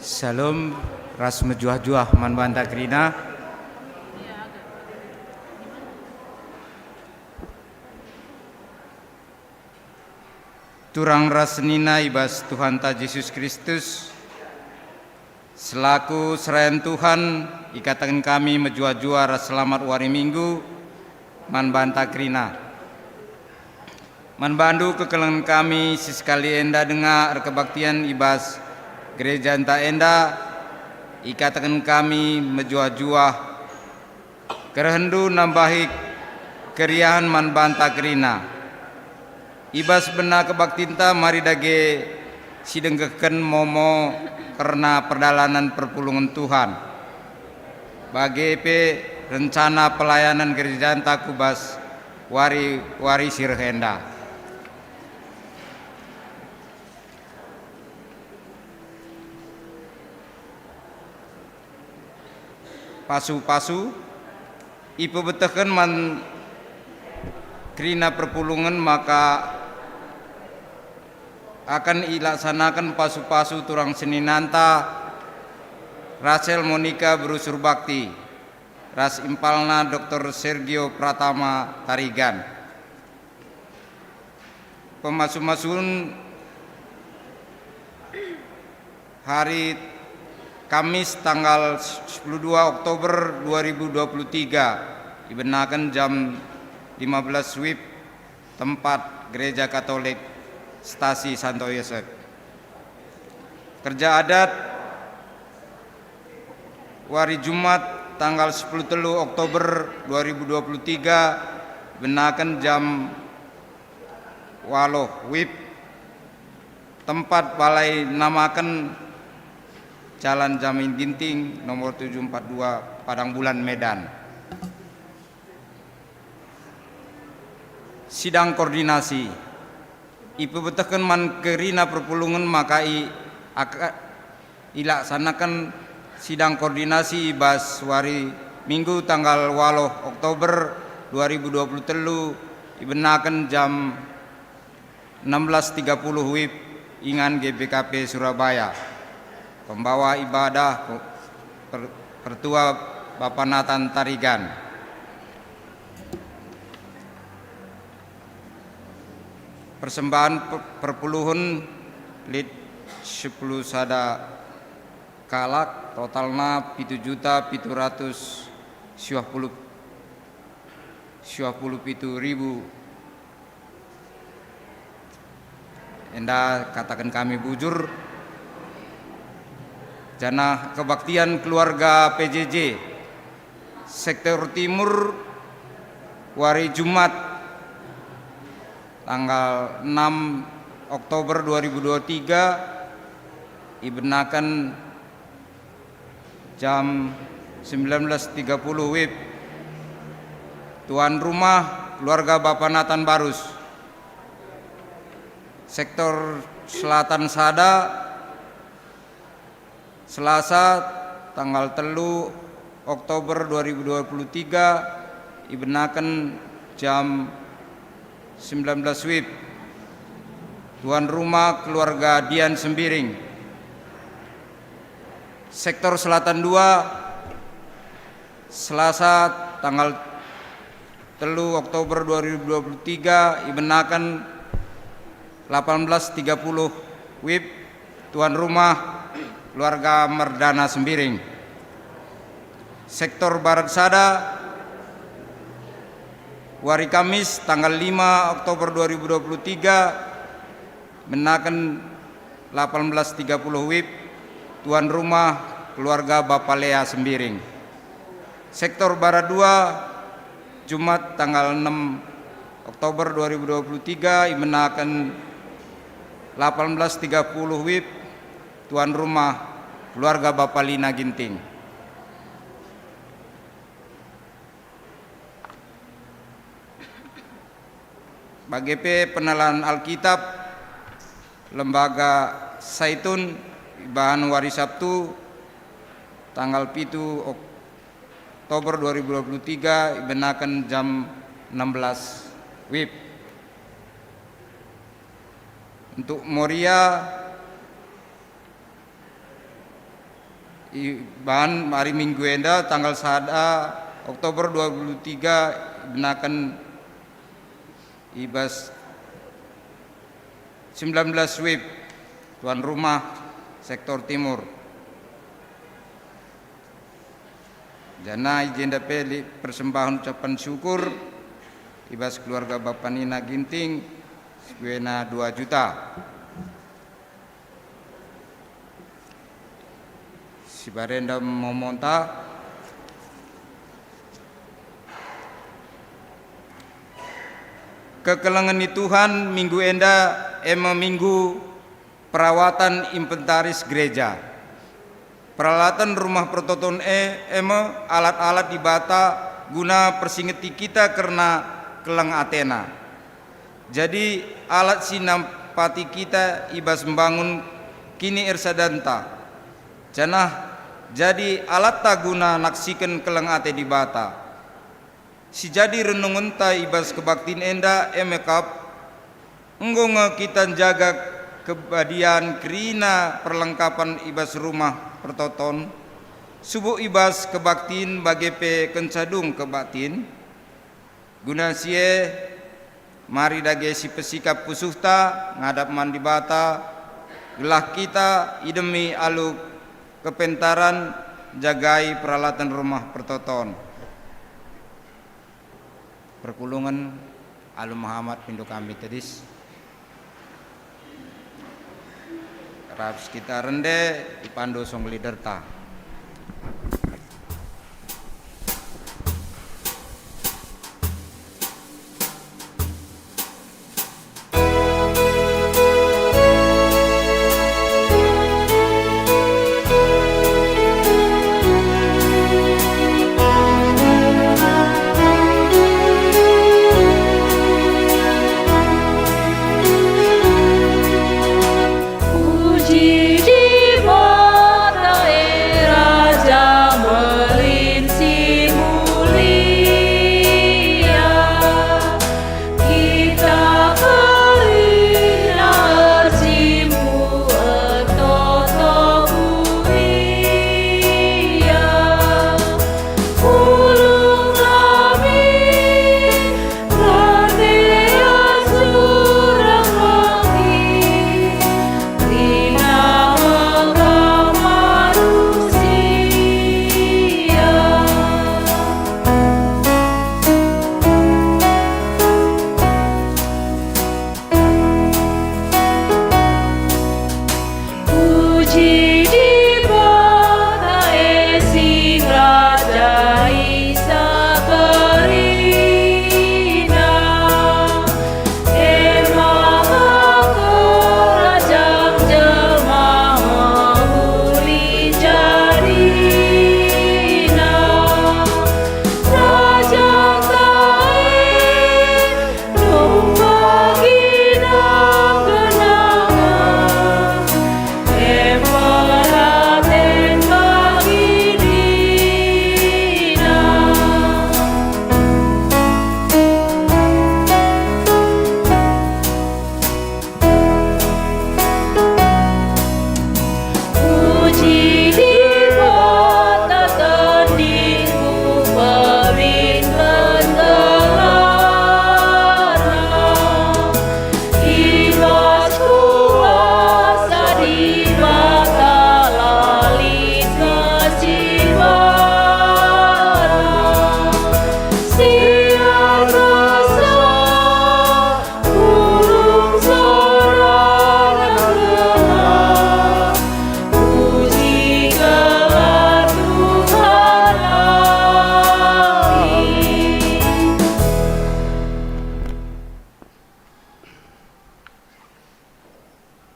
Salam ras mejuah-juah man banta krina. Turang ras nina ibas Tuhan ta Yesus Kristus. Selaku serayan Tuhan, ikatan kami mejuah-juah ras selamat wari minggu man banta krina. Man bandu kekelengan kami siskali enda dengar kebaktian ibas gereja enta enda, ikatan kami mejuah-juah kerendu nambahi keriahan man banta krina. Ibas benar kebaktinta mari dage sidengkeken momo karena perdalanan perpulungan Tuhan. Bagi rencana pelayanan gereja enta kubas wari sirhenda. Pasu-pasu ipu beteken man krina perpulungan maka akan ilaksanakan pasu-pasu turang seninanta Rachel Monica berusur bakti ras impalna Dr. Sergio Pratama Tarigan. Pemasu-masun hari Kamis tanggal 22 Oktober 2023 dibenarkan jam 15 WIB tempat Gereja Katolik Stasi Santo Yosef. Kerja adat wari Jumat tanggal 10 Oktober 2023 benarkan jam waloh WIB tempat balai namakan Jalan Jamin Ginting nomor 742 Padang Bulan Medan. Sidang koordinasi ipu beteken man kerina perpulungan maka ilaksanakan sidang koordinasi ibas wari Minggu tanggal 8 Oktober 2023 dibenarkan jam 16.30 WIB ingan GBKP Surabaya. Pembawa ibadah Pertua Bapak Nathan Tarigan. Persembahan perpuluhan lid 10 sada kalak totalna 7.757.000. Enda katakan kami bujur jana kebaktian keluarga PJJ sektor timur wari Jumat tanggal 6 Oktober 2023 dibenarkan jam 19.30 WIB. Tuan rumah keluarga Bapak Nathan Barus sektor selatan Sada Selasa tanggal 3 Oktober 2023 dibenarkan jam 19 WIB. Tuan rumah keluarga Dian Sembiring sektor selatan 2 Selasa tanggal 3 Oktober 2023 dibenarkan 18.30 WIB. Tuan rumah keluarga Merdana Sembiring sektor barat Sada wari Kamis tanggal 5 Oktober 2023 menakan 18.30 WIB. Tuan rumah keluarga Bapak Lea Sembiring sektor barat 2 Jumat tanggal 6 Oktober 2023 menakan 18.30 WIB. Tuan rumah keluarga Bapak Lina Ginting. Bagi penelan Alkitab Lembaga Saitun bahan wari Sabtu tanggal 7 Oktober 2023 dibenarkan jam 16 WIB. Untuk Moria Iban hari Minggu enda tanggal 1 Oktober 2023 benakan ibas 19 WIB tuan rumah sektor timur. Jana izin dapeli persembahan ucapan syukur ibas keluarga Bapak Nina Ginting sekiena 2 juta. Si Barenda Momonta kekelengan Tuhan minggu enda minggu perawatan inventaris gereja. Peralatan rumah pertoton alat-alat di bata guna persingeti kita karena kelang Athena. Jadi alat sinampati kita ibas membangun kini irsadanta. Janah jadi alat taguna naksikan kelang ate di bata. Si jadi renungan ta ibas kebaktin enda emekap enggong kita jaga kebadian kerina perlengkapan ibas rumah pertoton subuh ibas kebaktin bagepe kencadung kebaktin guna sie mari dage si pesikap pusuhta ngadap mandi bata gelah kita idemi alu kepentaran jagai peralatan rumah pertoton. Perkulungan Alu Muhammad Pindu kami tedis Raps kita rende dipandu song liderta.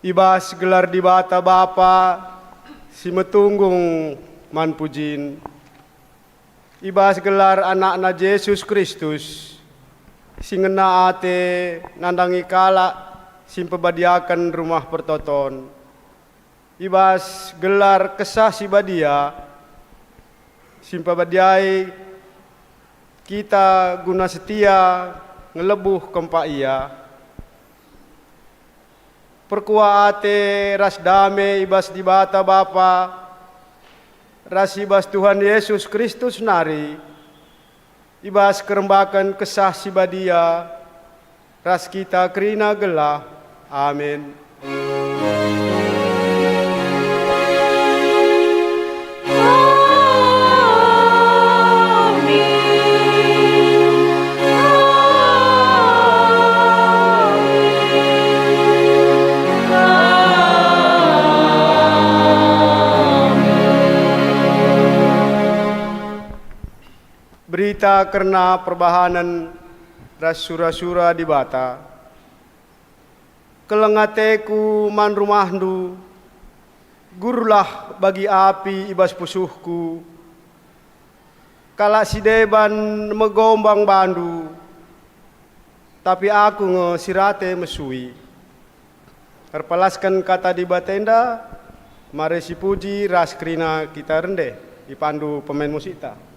Ibas gelar di bata Bapa si metunggung man pujin. Ibas gelar anak-anak Yesus Kristus si ngena ate nandangi kala si pebadiakan rumah pertoton. Ibas gelar kesah si badia si pebadiai kita guna setia ngelebuh kempa ia. Perkua ate ras dame ibas di bata Bapa ras ibas Tuhan Yesus Kristus nari, ibas kerembakan kesah sibadia, ras kita kerina gelah. Amin. Berita karena perbahanan ras sura-sura di bata. Kelengateku man rumahnu, gurulah bagi api ibas pusuhku. Kala si deban megombang bandu, tapi aku ngesirate mesui. Terpalaskan kata di batenda, mari si puji ras krina kita rende, dipandu pemain musita.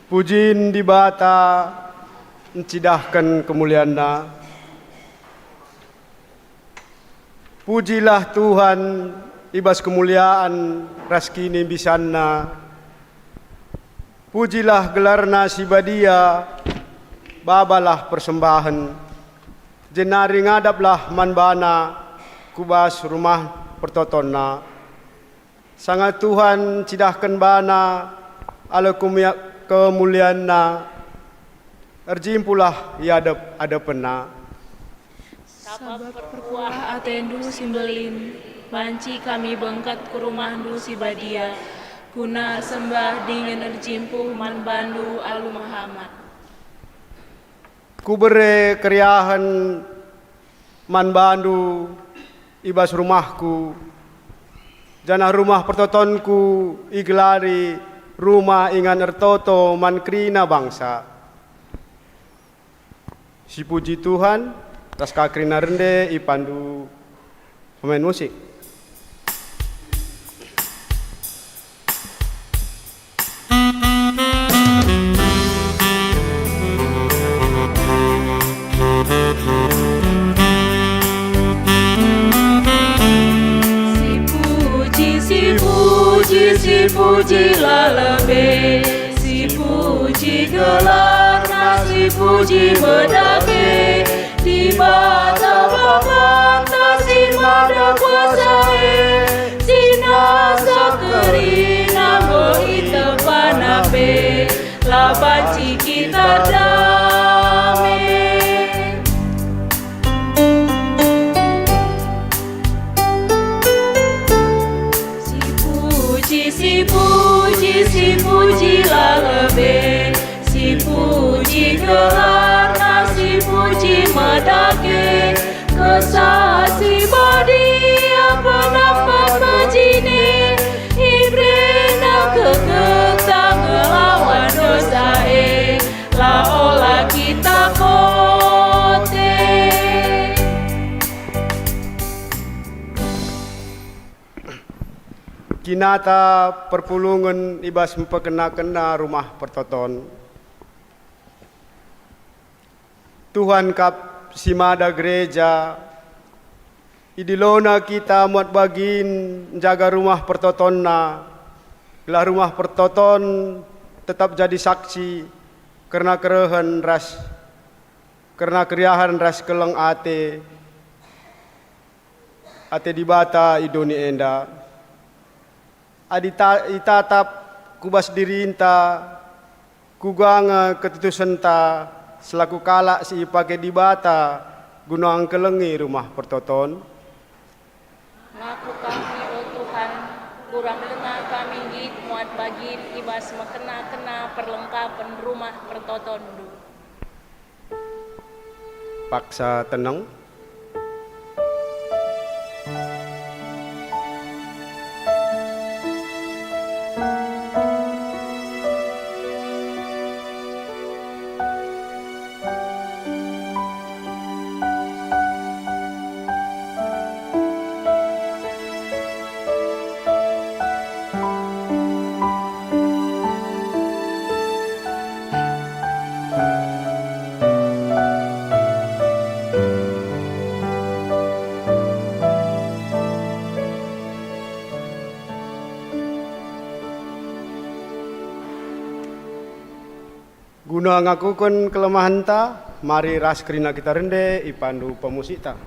Pujiin di bata, mencidahkan kemuliaan-Na. Pujilah Tuhan, ibas kemuliaan raskini bisanna. Pujilah gelarna sibadia, babalah persembahan. Jenari ngadaplah manbana, kubas rumah pertotonna. Sangat Tuhan cidahkan bana, ala kemuliaan-Na. Erjimpulah iadap adapena. Sabab perkuah atendu simbelin, panci kami bengkat ke rumahdu si badia, guna sembah dingin erjimpuh man bandu alu Muhammad. Ku bere keriahan man bandu ibas rumahku, janah rumah pertotonku igelari rumah ingan ertoto man krina bangsa. Si puji Tuhan, tas kakrina rende ipandu pemain musik. pujilah lebih, si puji gelarna, si puji bedake, di bata bapanta si mada kuasae, si nasa kerina boi tepanape, labanci kita damai. Si pujilah lebih, si puji gelarna, si puji medake, kesasi badia pendapat bajine, ibrena keketang ngelawan dosae, la olah kita kote. Kinata perpulungan ibas mempekena-kena rumah pertoton. Tuhan kap simada gereja, idilona kita muat bagin jaga rumah pertotonna, gelah rumah pertoton tetap jadi saksi karena kerehan ras, karena keriahan ras keleng ate dibata idoni enda. Itatap kubas dirinta, kugang ketutusenta, selaku kalak si pakai dibata, gunung kelengi rumah pertoton. Ngaku kami, oh Tuhan, kurang lengah kami git muat bagin ibas mekena-kena perlengkapan rumah pertoton. Paksa tenang. Guna ngakukan kelemahan ta, mari ras kerina kita rende ipandu pemusik ta.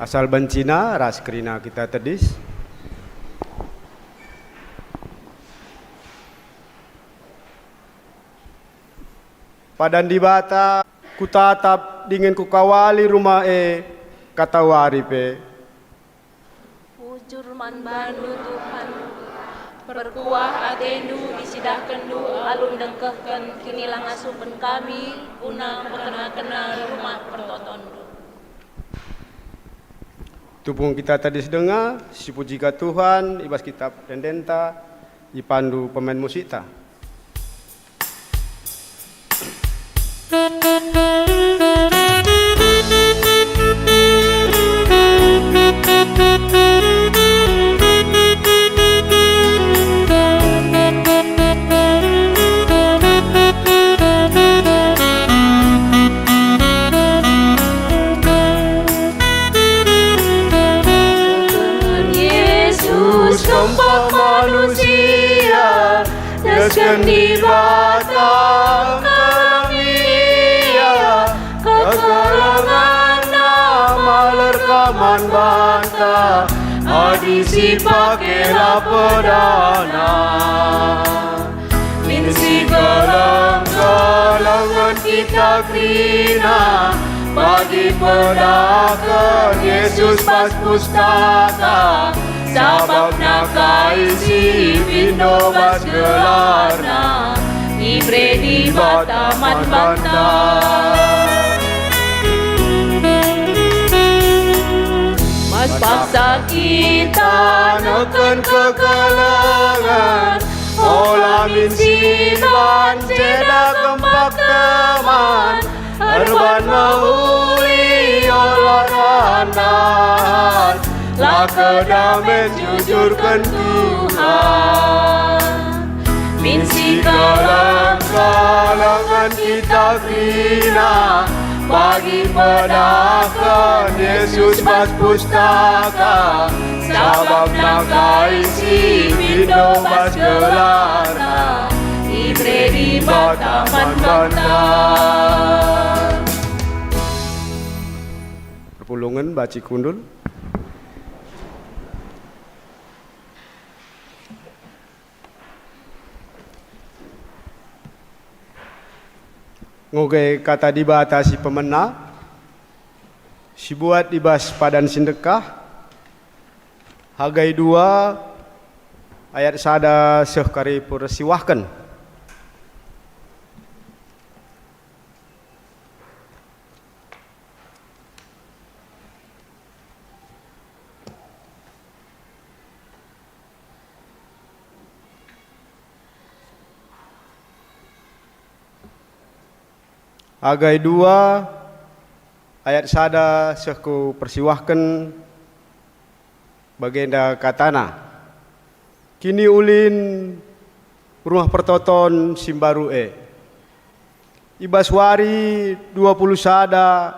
Asal bencina ras kerina kita tedis. Padan di bata ku tatap dingin ku kawali rumah kata waripe. Pujur man bandu Tuhan, perkuah atendu disidahkendu alun dengkehken kinilang asupen kami guna mekena-kena rumah pertotondu. Tupung kita tadi sedengar, si puji ka Tuhan, ibas kitab dendenta, ipandu pemain musik ta. perdana. Minsi geleng-gelengan kita krina, bagi pedakan Yesus pas pustaka, sabab nakaisi pindo bas gelarna, ibre di bataman bantar. Mas paksa kita neken kegelengan, olah minsiban cedak gempak teman, erban mahuli olah randan, lah kedamaian jujurkan Tuhan. Minsi geleng-gelengan kita krina, bagi pedakan Yesus pas pustaka, sabab nakaisi pindo bas gelarna, ibre di bataman bantar. Perpulungan baci kundul. Ngoge kata dibatasi pemena, si buat dibas padan sindekah, Hagai 2 ayat sada sehkari pursiwahkan. Hagai 2 ayat sada sehku persiwahkan bagenda katana. Kini ulin rumah pertoton Simbaru ibas wari 20 sada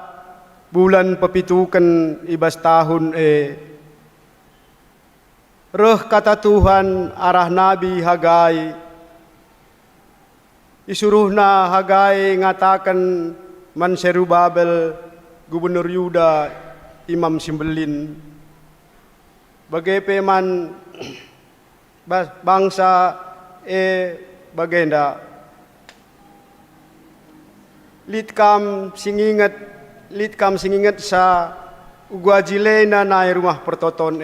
bulan pepitukan ibas tahun reh kata Tuhan arah Nabi Hagai, isuruhna Hagai ngatakan man Serubabel Gubernur Yuda Imam Simbelin, bagai peman bangsa bagenda litkam singinget sa ugwajilena na rumah pertoton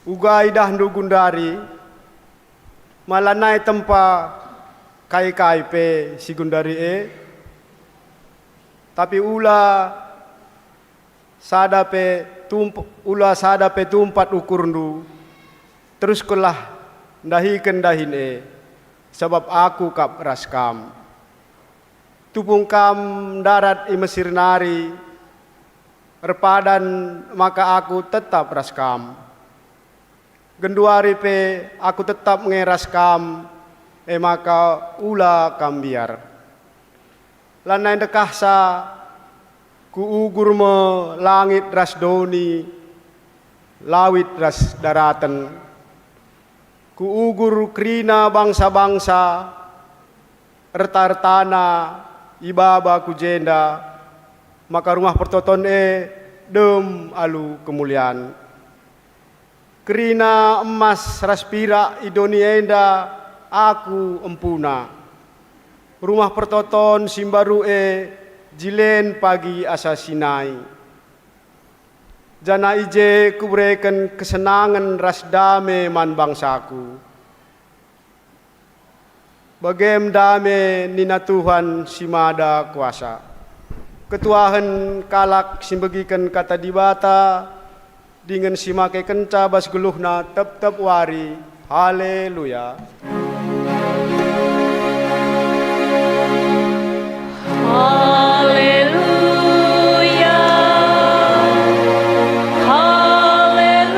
ugai dahnu gundari malanai tempa kai pe si gundari tapi ula sada pe tumpat ukurnu terus kelah ndahiken dahin sebab aku kap raskam tupung kam darat i Mesir nari repadan maka aku tetap raskam genduari pe aku tetap ngeraskam maka ula kam biar lanai dekahsa ku ugur me langit ras doni, lawit ras daratan. Ku ugur krina bangsa-bangsa, erta-ertana, ibaba ku jenda, maka rumah pertoton dem alu kemuliaan. Krina emas ras pira idoni enda, aku empuna. Rumah pertoton Simbaru jilen pagi asa Sinai. Jana ije kubreken kesenangan ras dame man bangsaku. Bagem dame nina Tuhan simada kuasa. Ketuahan kalak simbegikan kata dibata dengan simake kenca bas geluhna tep wari. Haleluya. Haleluya, haleluya,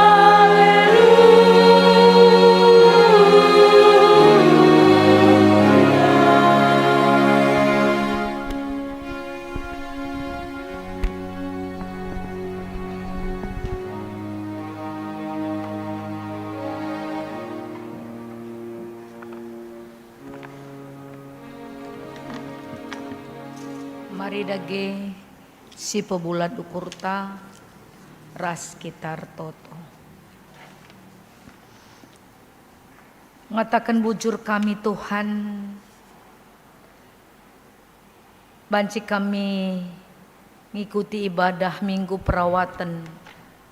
haleluya. Mari dage si pebulat ukurta ras kitar toto. Ngatakan bujur kami Tuhan, banci kami ngikuti ibadah minggu perawatan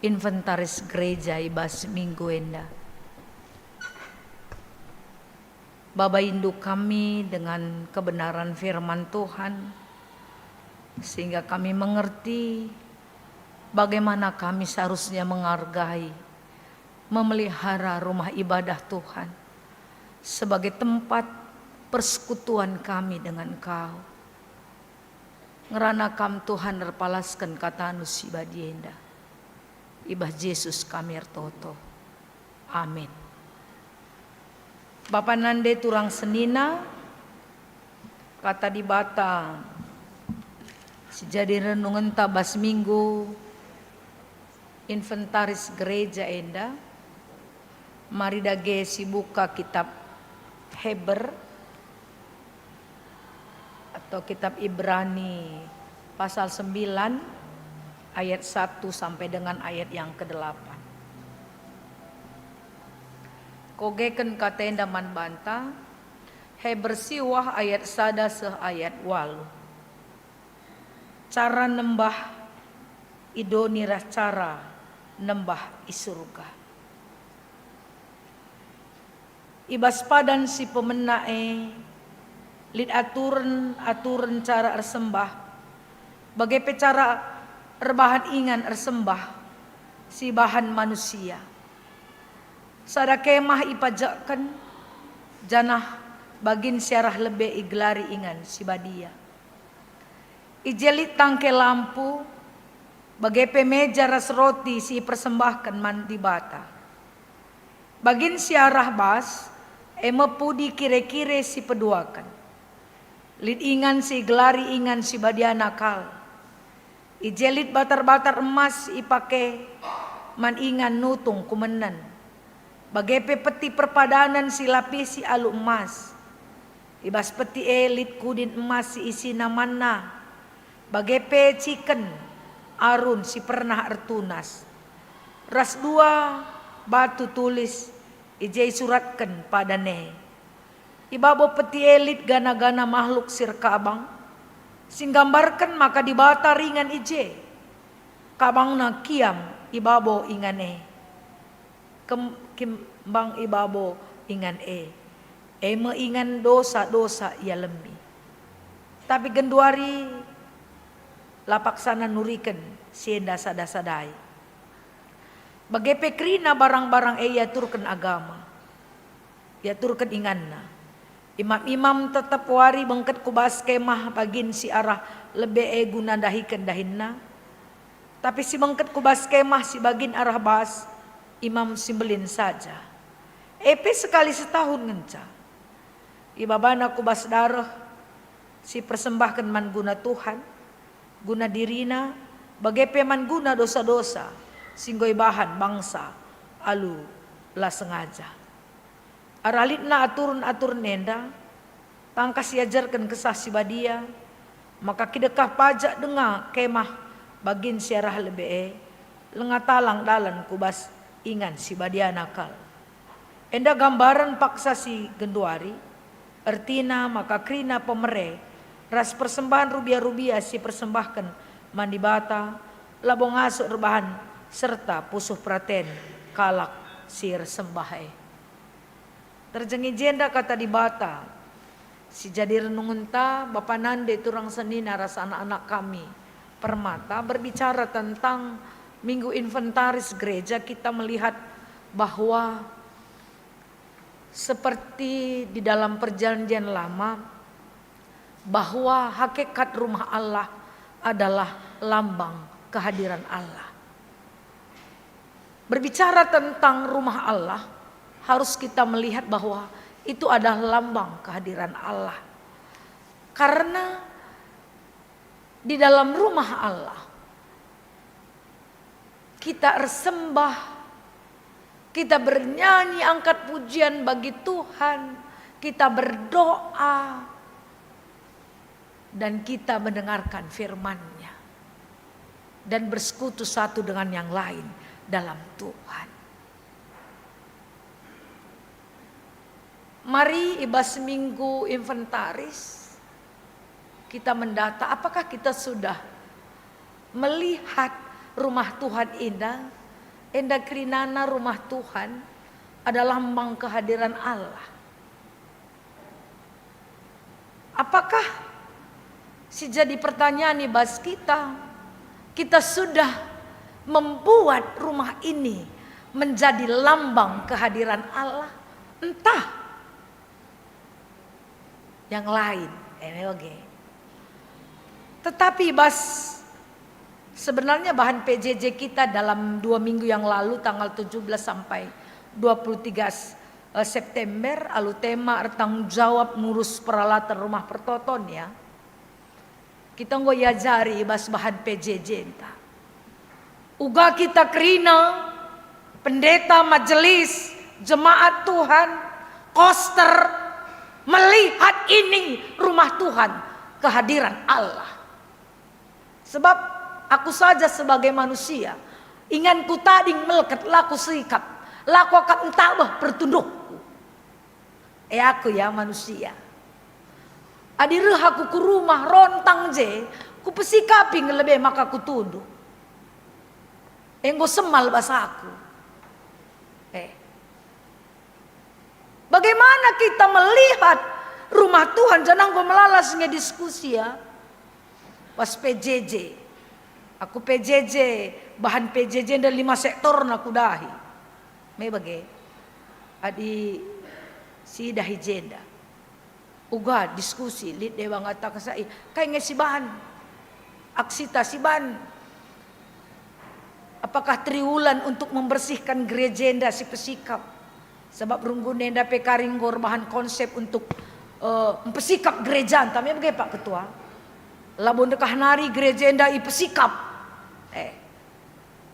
inventaris gereja ibas minggu enda. Bapa induk kami dengan kebenaran firman Tuhan, sehingga kami mengerti bagaimana kami seharusnya menghargai, memelihara rumah ibadah Tuhan sebagai tempat persekutuan kami dengan Kau. Ngerana kam Tuhan terpalaskan kata anu si badienda. Ibah Yesus kami ertoto. Amin. Bapak nande turang senina kata di bata sejadi renungan tabas minggu inventaris gereja enda. Mari dage si buka kitab Heber atau kitab Ibrani pasal 9 ayat 1 sampai dengan ayat yang ke-8. Kogeken katenda man banta Heber siwah ayat sada seh ayat walu. Cara nembah idonirah cara nembah isurga. Ibas padan si pemenae lid aturen cara ersembah bagai cara erbahan ingan ersembah si bahan manusia. Sada kemah ipajakan janah bagin syarah lebe iglari ingan si badia. Ijelit tangke lampu bagai pemeja ras roti si persembahkan mandi bata. Bagin syarah bas emepudi kire-kire si peduakan. Lid ingan si glari ingan si badia nakal. Ijelit batar-batar emas ipake man ingan nutung kumenan. Bagai peti perpadanan si lapisi alu emas. Ibas peti elit kudin emas si isi namana. Bagai ciken arun si pernah ertunas. Ras dua batu tulis ijai suratkan pada ne. Ibabo peti elit gana-gana makhluk sir kabang. Singgambarkan maka dibata ringan ije. Kabang na kiam ibabo ingane. Kimbang ibabo ingan ingan dosa-dosa ia lembi. Tapi genduari lapaksana nuriken sienda sada-sadai. Bagai pekrina barang-barang ia turken agama. Ia turken inganna. Imam-imam tetap wari bengket kubas kemah bagin si arah lebe guna dahiken dahinna. Tapi si bengket kubas kemah si bagin arah bas imam simbelin saja. Epe sekali setahun ngenca. Ibabana kubas darah si persembahkan man guna Tuhan, guna dirina, bagai peman guna dosa-dosa, singgoy bahan bangsa, alu lah sengaja. Aralitna aturun nenda, tangkas yajarkan kesah si badia, maka kidekah pajak dengar kemah bagin siarah lebe lengatalang dalan kubas ingan si badia nakal. Enda gambaran paksa si genduari, ertina maka krina pemere, ras persembahan rubia-rubia si persembahkan mandi bata, labong asuk rebahan, serta pusuh praten kalak sir sembahai. Terjengi jenda kata di bata, si jadi renungan ta bapa nande turang senina ras anak-anak kami permata berbicara tentang minggu inventaris gereja. Kita melihat bahwa seperti di dalam perjanjian lama bahwa hakikat rumah Allah adalah lambang kehadiran Allah. Berbicara tentang rumah Allah harus kita melihat bahwa itu adalah lambang kehadiran Allah. Karena di dalam rumah Allah kita bersembah, kita bernyanyi angkat pujian bagi Tuhan, kita berdoa. dan kita mendengarkan firman-Nya dan bersekutu satu dengan yang lain dalam Tuhan. Mari ibas minggu inventaris kita mendata apakah kita sudah melihat rumah Tuhan indah. Endah kerinana rumah Tuhan adalah lambang kehadiran Allah. Apakah si jadi pertanyaan ibas kita sudah membuat rumah ini menjadi lambang kehadiran Allah? Entah yang lain, tetapi sebenarnya bahan PJJ kita dalam 2 minggu yang lalu tanggal 17 sampai 23 September alu tema tanggung jawab ngurus peralatan rumah pertoton ya. Kita nggak yajari bahan PJJ entah. Uga kita kerina pendeta majelis jemaat Tuhan koster melihat ini rumah Tuhan, kehadiran Allah. Sebab aku saja sebagai manusia, ingan ku tading melekat laku sikap, laku akan entah pertundukku. Aku ya manusia. Adireh aku ke rumah rontang je, ku pesikapi ngelebe maka ku tunduk. Enggo semal basaku. Bagaimana kita melihat rumah Tuhan? Jangan gue melalas ngediskusi ya. Pas PJJ. Aku PJJ. Bahan PJJ ada 5 sektor aku dahi. May bagi. Adi si dahi jenda. Uga diskusi. Lid dewa ngata kasai. Kaya si bahan. Aksita si bahan. Apakah triwulan untuk membersihkan gerejenda si pesikap? Sebab runggun nenda pekaringgor bahan konsep untuk mempesikap gereja. Tamnya bagaimana Pak Ketua? Labon dekah nari gereja nda ipesikap.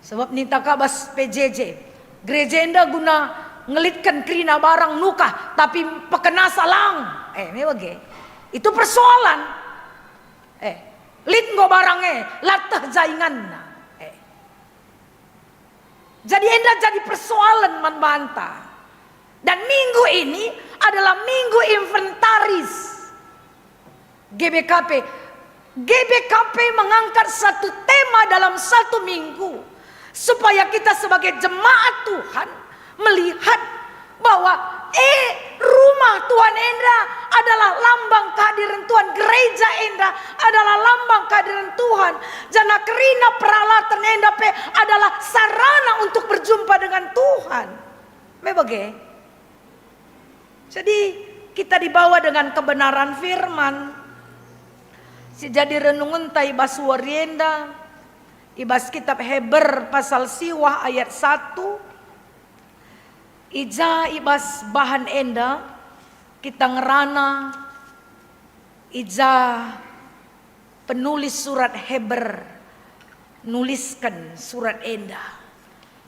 Sebab nita kabas PJJ. Gereja nda guna ngelitkan kerina barang nuka tapi pekena salang. Ini bagaimana? Itu persoalan. Lit ngo barangnya latah jainganna. Jadi enda jadi persoalan man bantah. Dan minggu ini adalah minggu inventaris GBKP. GBKP mengangkat satu tema dalam satu minggu supaya kita sebagai jemaat Tuhan melihat bahwa rumah Tuhan Enda adalah lambang kehadiran Tuhan. Gereja Enda adalah lambang kehadiran Tuhan. Jana kerina peralatan Enda adalah sarana untuk berjumpa dengan Tuhan. Bagaimana? Jadi kita dibawa dengan kebenaran firman. Jadi renungan ta ibas warienda. Ibas kitab Heber pasal siwah ayat 1. Ija ibas bahan enda. Kita ngerana. Ija penulis surat Heber. Nuliskan surat enda.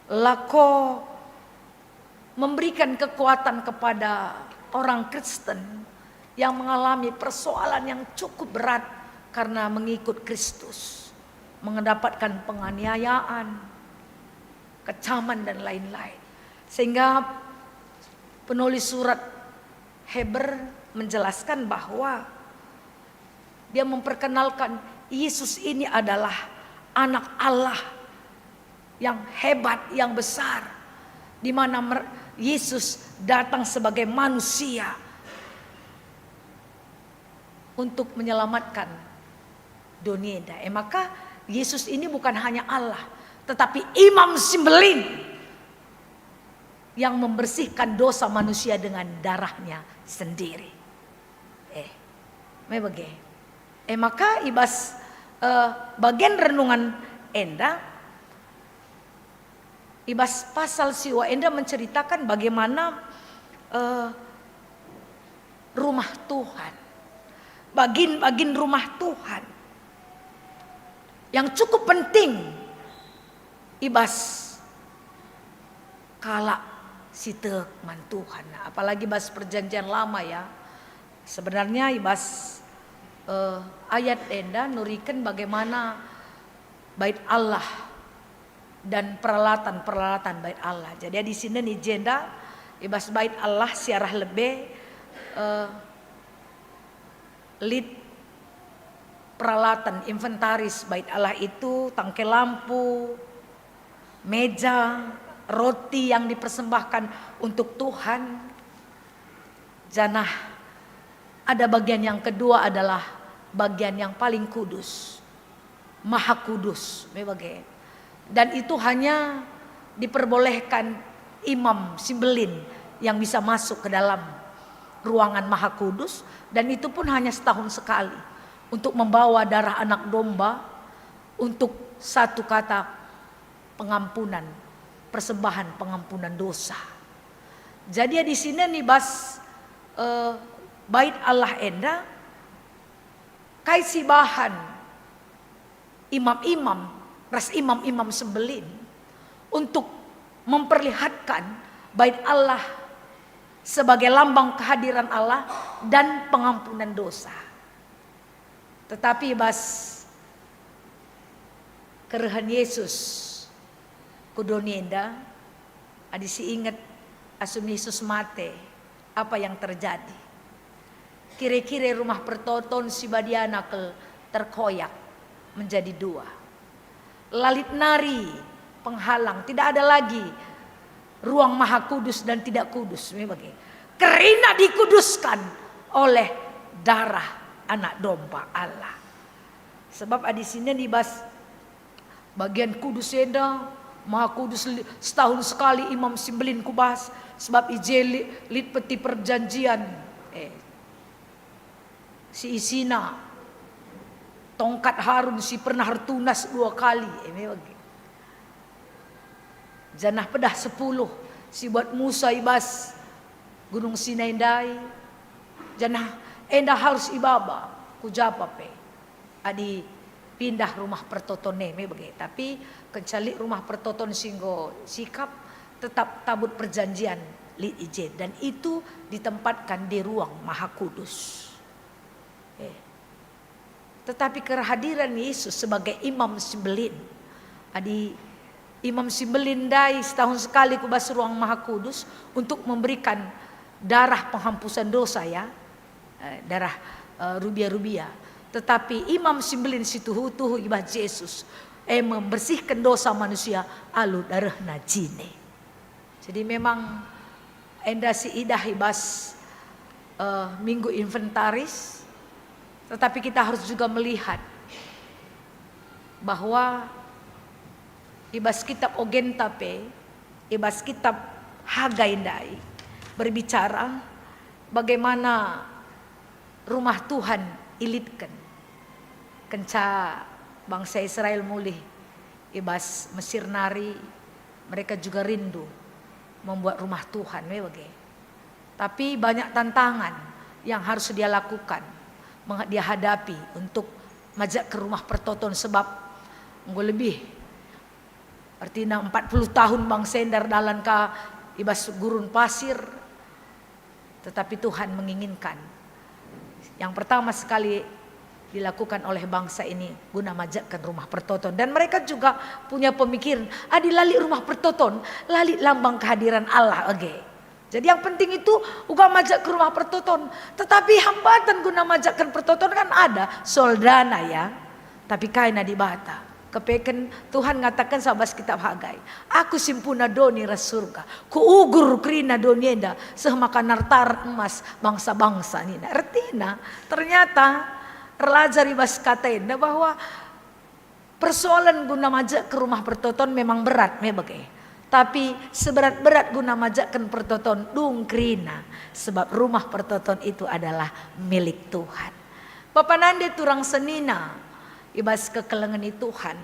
Lako memberikan kekuatan kepada orang Kristen yang mengalami persoalan yang cukup berat karena mengikut Kristus, mendapatkan penganiayaan, kecaman dan lain-lain. Sehingga penulis surat Heber menjelaskan bahwa dia memperkenalkan Yesus ini adalah anak Allah yang hebat, yang besar, di mana Yesus datang sebagai manusia untuk menyelamatkan dunia. Maka Yesus ini bukan hanya Allah, tetapi Imam Simbelin yang membersihkan dosa manusia dengan darahnya sendiri. Maka ibas bagian renungan enda ibas pasal siwa enda menceritakan bagaimana rumah Tuhan, bagin rumah Tuhan yang cukup penting ibas kala sitek man Tuhan. Apalagi ibas perjanjian lama ya. Sebenarnya ibas ayat enda nurikan bagaimana bait Allah dan peralatan bait Allah. Jadi di sini nih jenda ibas bait Allah siarah lebih lead peralatan inventaris bait Allah itu tangke lampu, meja, roti yang dipersembahkan untuk Tuhan. Janah ada bagian yang kedua adalah bagian yang paling kudus, maha kudus, dan itu hanya diperbolehkan imam simbelin yang bisa masuk ke dalam ruangan maha kudus, dan itu pun hanya setahun sekali untuk membawa darah anak domba untuk satu kata pengampunan, persembahan pengampunan dosa. Jadi di sini nih bait Allah enda kaisi bahan imam-imam, ras imam-imam sembelin untuk memperlihatkan bait Allah sebagai lambang kehadiran Allah dan pengampunan dosa. Tetapi kerehan Yesus kudonienda adisi ingat asum Yesus mate, apa yang terjadi? Kira-kira rumah pertoton si Badiana terkoyak menjadi dua. Lalit nari penghalang, tidak ada lagi ruang maha kudus dan tidak kudus. Karena dikuduskan oleh darah anak domba Allah. Sebab di sini dibahas bagian kudus enda, maha kudus setahun sekali imam simbelin kubahas. Sebab ijeli lit peti perjanjian si isina tongkat Harun si pernah tunas 2 kali. Janah pedah 10 si buat Musa ibas Gunung Sinai dai. Janah enda harus ibaba kujapa adi pindah rumah pertotone tapi kencali rumah pertoton singgo sikap tetap tabut perjanjian li ijen, dan itu ditempatkan di ruang maha kudus. Tetapi kehadiran Yesus sebagai imam simbelin, adi imam simbelin dai setahun sekali kubas ruang maha kudus untuk memberikan darah penghampusan dosa darah rubia-rubia. Tetapi imam simbelin situhu ibah Yesus membersihkan dosa manusia alu darah najine. Jadi memang enda si idah ibas minggu inventaris, tetapi kita harus juga melihat bahwa ibas kitab Ogentape, ibas kitab Hagai ndai berbicara bagaimana rumah Tuhan ilitkan kenca bangsa Israel mulih ibas Mesir nari, mereka juga rindu membuat rumah Tuhan. Tapi banyak tantangan yang harus dia lakukan, dia hadapi untuk majak ke rumah pertoton. Sebab lebih artinya 40 tahun bang sendar dalam ka ibas gurun pasir. Tetapi Tuhan menginginkan yang pertama sekali dilakukan oleh bangsa ini guna majakkan rumah pertoton, dan mereka juga punya pemikiran lali rumah pertoton lali lambang kehadiran Allah. Jadi yang penting itu uga majak ke rumah pertoton, tetapi hambatan guna majakkan pertoton kan ada soldana tapi kaina di bata kepeken Tuhan ngatakan sabas kitab Hagai, aku simpuna doni ras surga ku ugur krina donienda sehmakan nartar emas bangsa-bangsa nina. Artinya ternyata relajar ibas katain bahwa persoalan guna majak ke rumah pertoton memang berat tapi seberat-berat guna majakkan pertoton dungkrina, sebab rumah pertoton itu adalah milik Tuhan. Bapak nande turang senina ibas kekelengan Tuhan.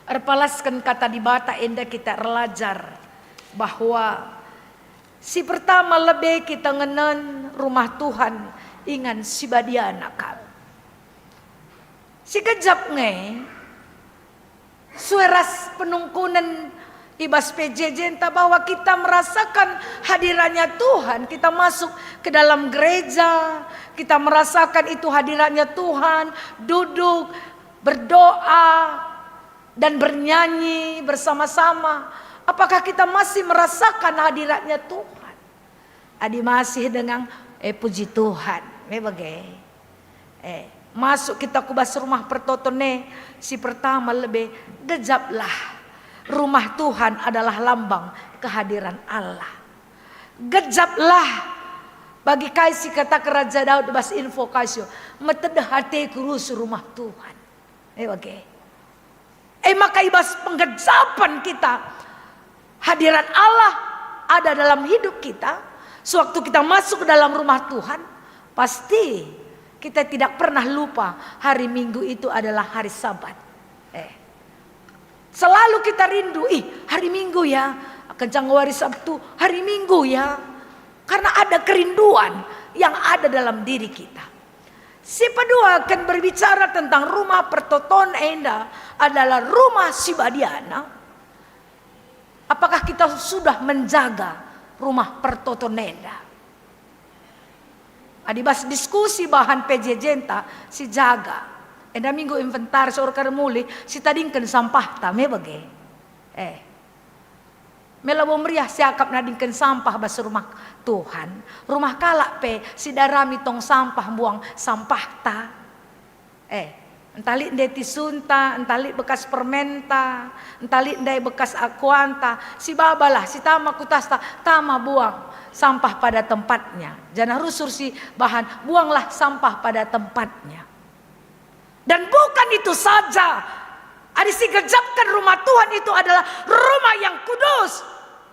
Erpalaskan kata di bata enda kita relajar bahwa si pertama lebih kita ngenen rumah Tuhan ingan si badiana kal. Si kejap sueras penungkunan Ibas PJJ entah bahwa kita merasakan hadirannya Tuhan. Kita masuk ke dalam gereja, kita merasakan itu hadirannya Tuhan, duduk, berdoa, dan bernyanyi bersama-sama. Apakah kita masih merasakan hadiratnya Tuhan? Adi masih dengan puji Tuhan. Masuk kita kubas rumah pertotone. Si pertama lebih gejaplah. Rumah Tuhan adalah lambang kehadiran Allah. Gejaplah bagi kaisi kata Raja Daud bas info kasio metedah hati kurus rumah Tuhan. Maka ibas penggejapan kita hadiran Allah ada dalam hidup kita. Sewaktu kita masuk ke dalam rumah Tuhan, pasti kita tidak pernah lupa hari Minggu itu adalah hari Sabat. Selalu kita rindu, hari Minggu ya, kencang hari Sabtu, hari Minggu ya. Karena ada kerinduan yang ada dalam diri kita. Si kedua akan berbicara tentang rumah pertoton enda adalah rumah Sibadiana. Apakah kita sudah menjaga rumah pertoton enda? Adibas diskusi bahan PJJ si jaga. Enda minggu inventaris orang muli si tadingkan sampah tame bage. Melabo meriah siakap nadingkan sampah bas rumah Tuhan. Rumah kalak pe si darami tong sampah buang sampah ta. Entali ndai tisunta, entali bekas permenta, entali ndai bekas akuanta. Si babalah si tama kutasta tama buang sampah pada tempatnya. Jangan rusur si bahan buanglah sampah pada tempatnya. Dan bukan itu saja. Adisi gejapkan rumah Tuhan itu adalah rumah yang kudus.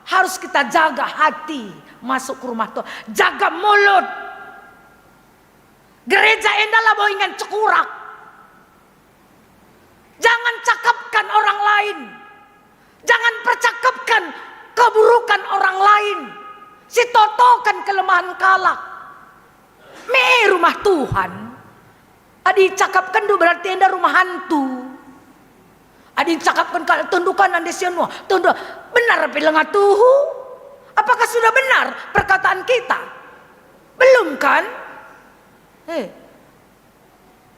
Harus kita jaga hati masuk ke rumah Tuhan. Jaga mulut. Gereja endalah boingan cekurak. Jangan cakapkan orang lain. Jangan percakapkan keburukan orang lain. Si totokan kelemahan kalak. Rumah Tuhan. Adi cakapkan itu berarti anda rumah hantu. Adi cakapkan kalau tundukan anda semua. Tunduk benar bilang tuhu. Apakah sudah benar perkataan kita? Belum kan?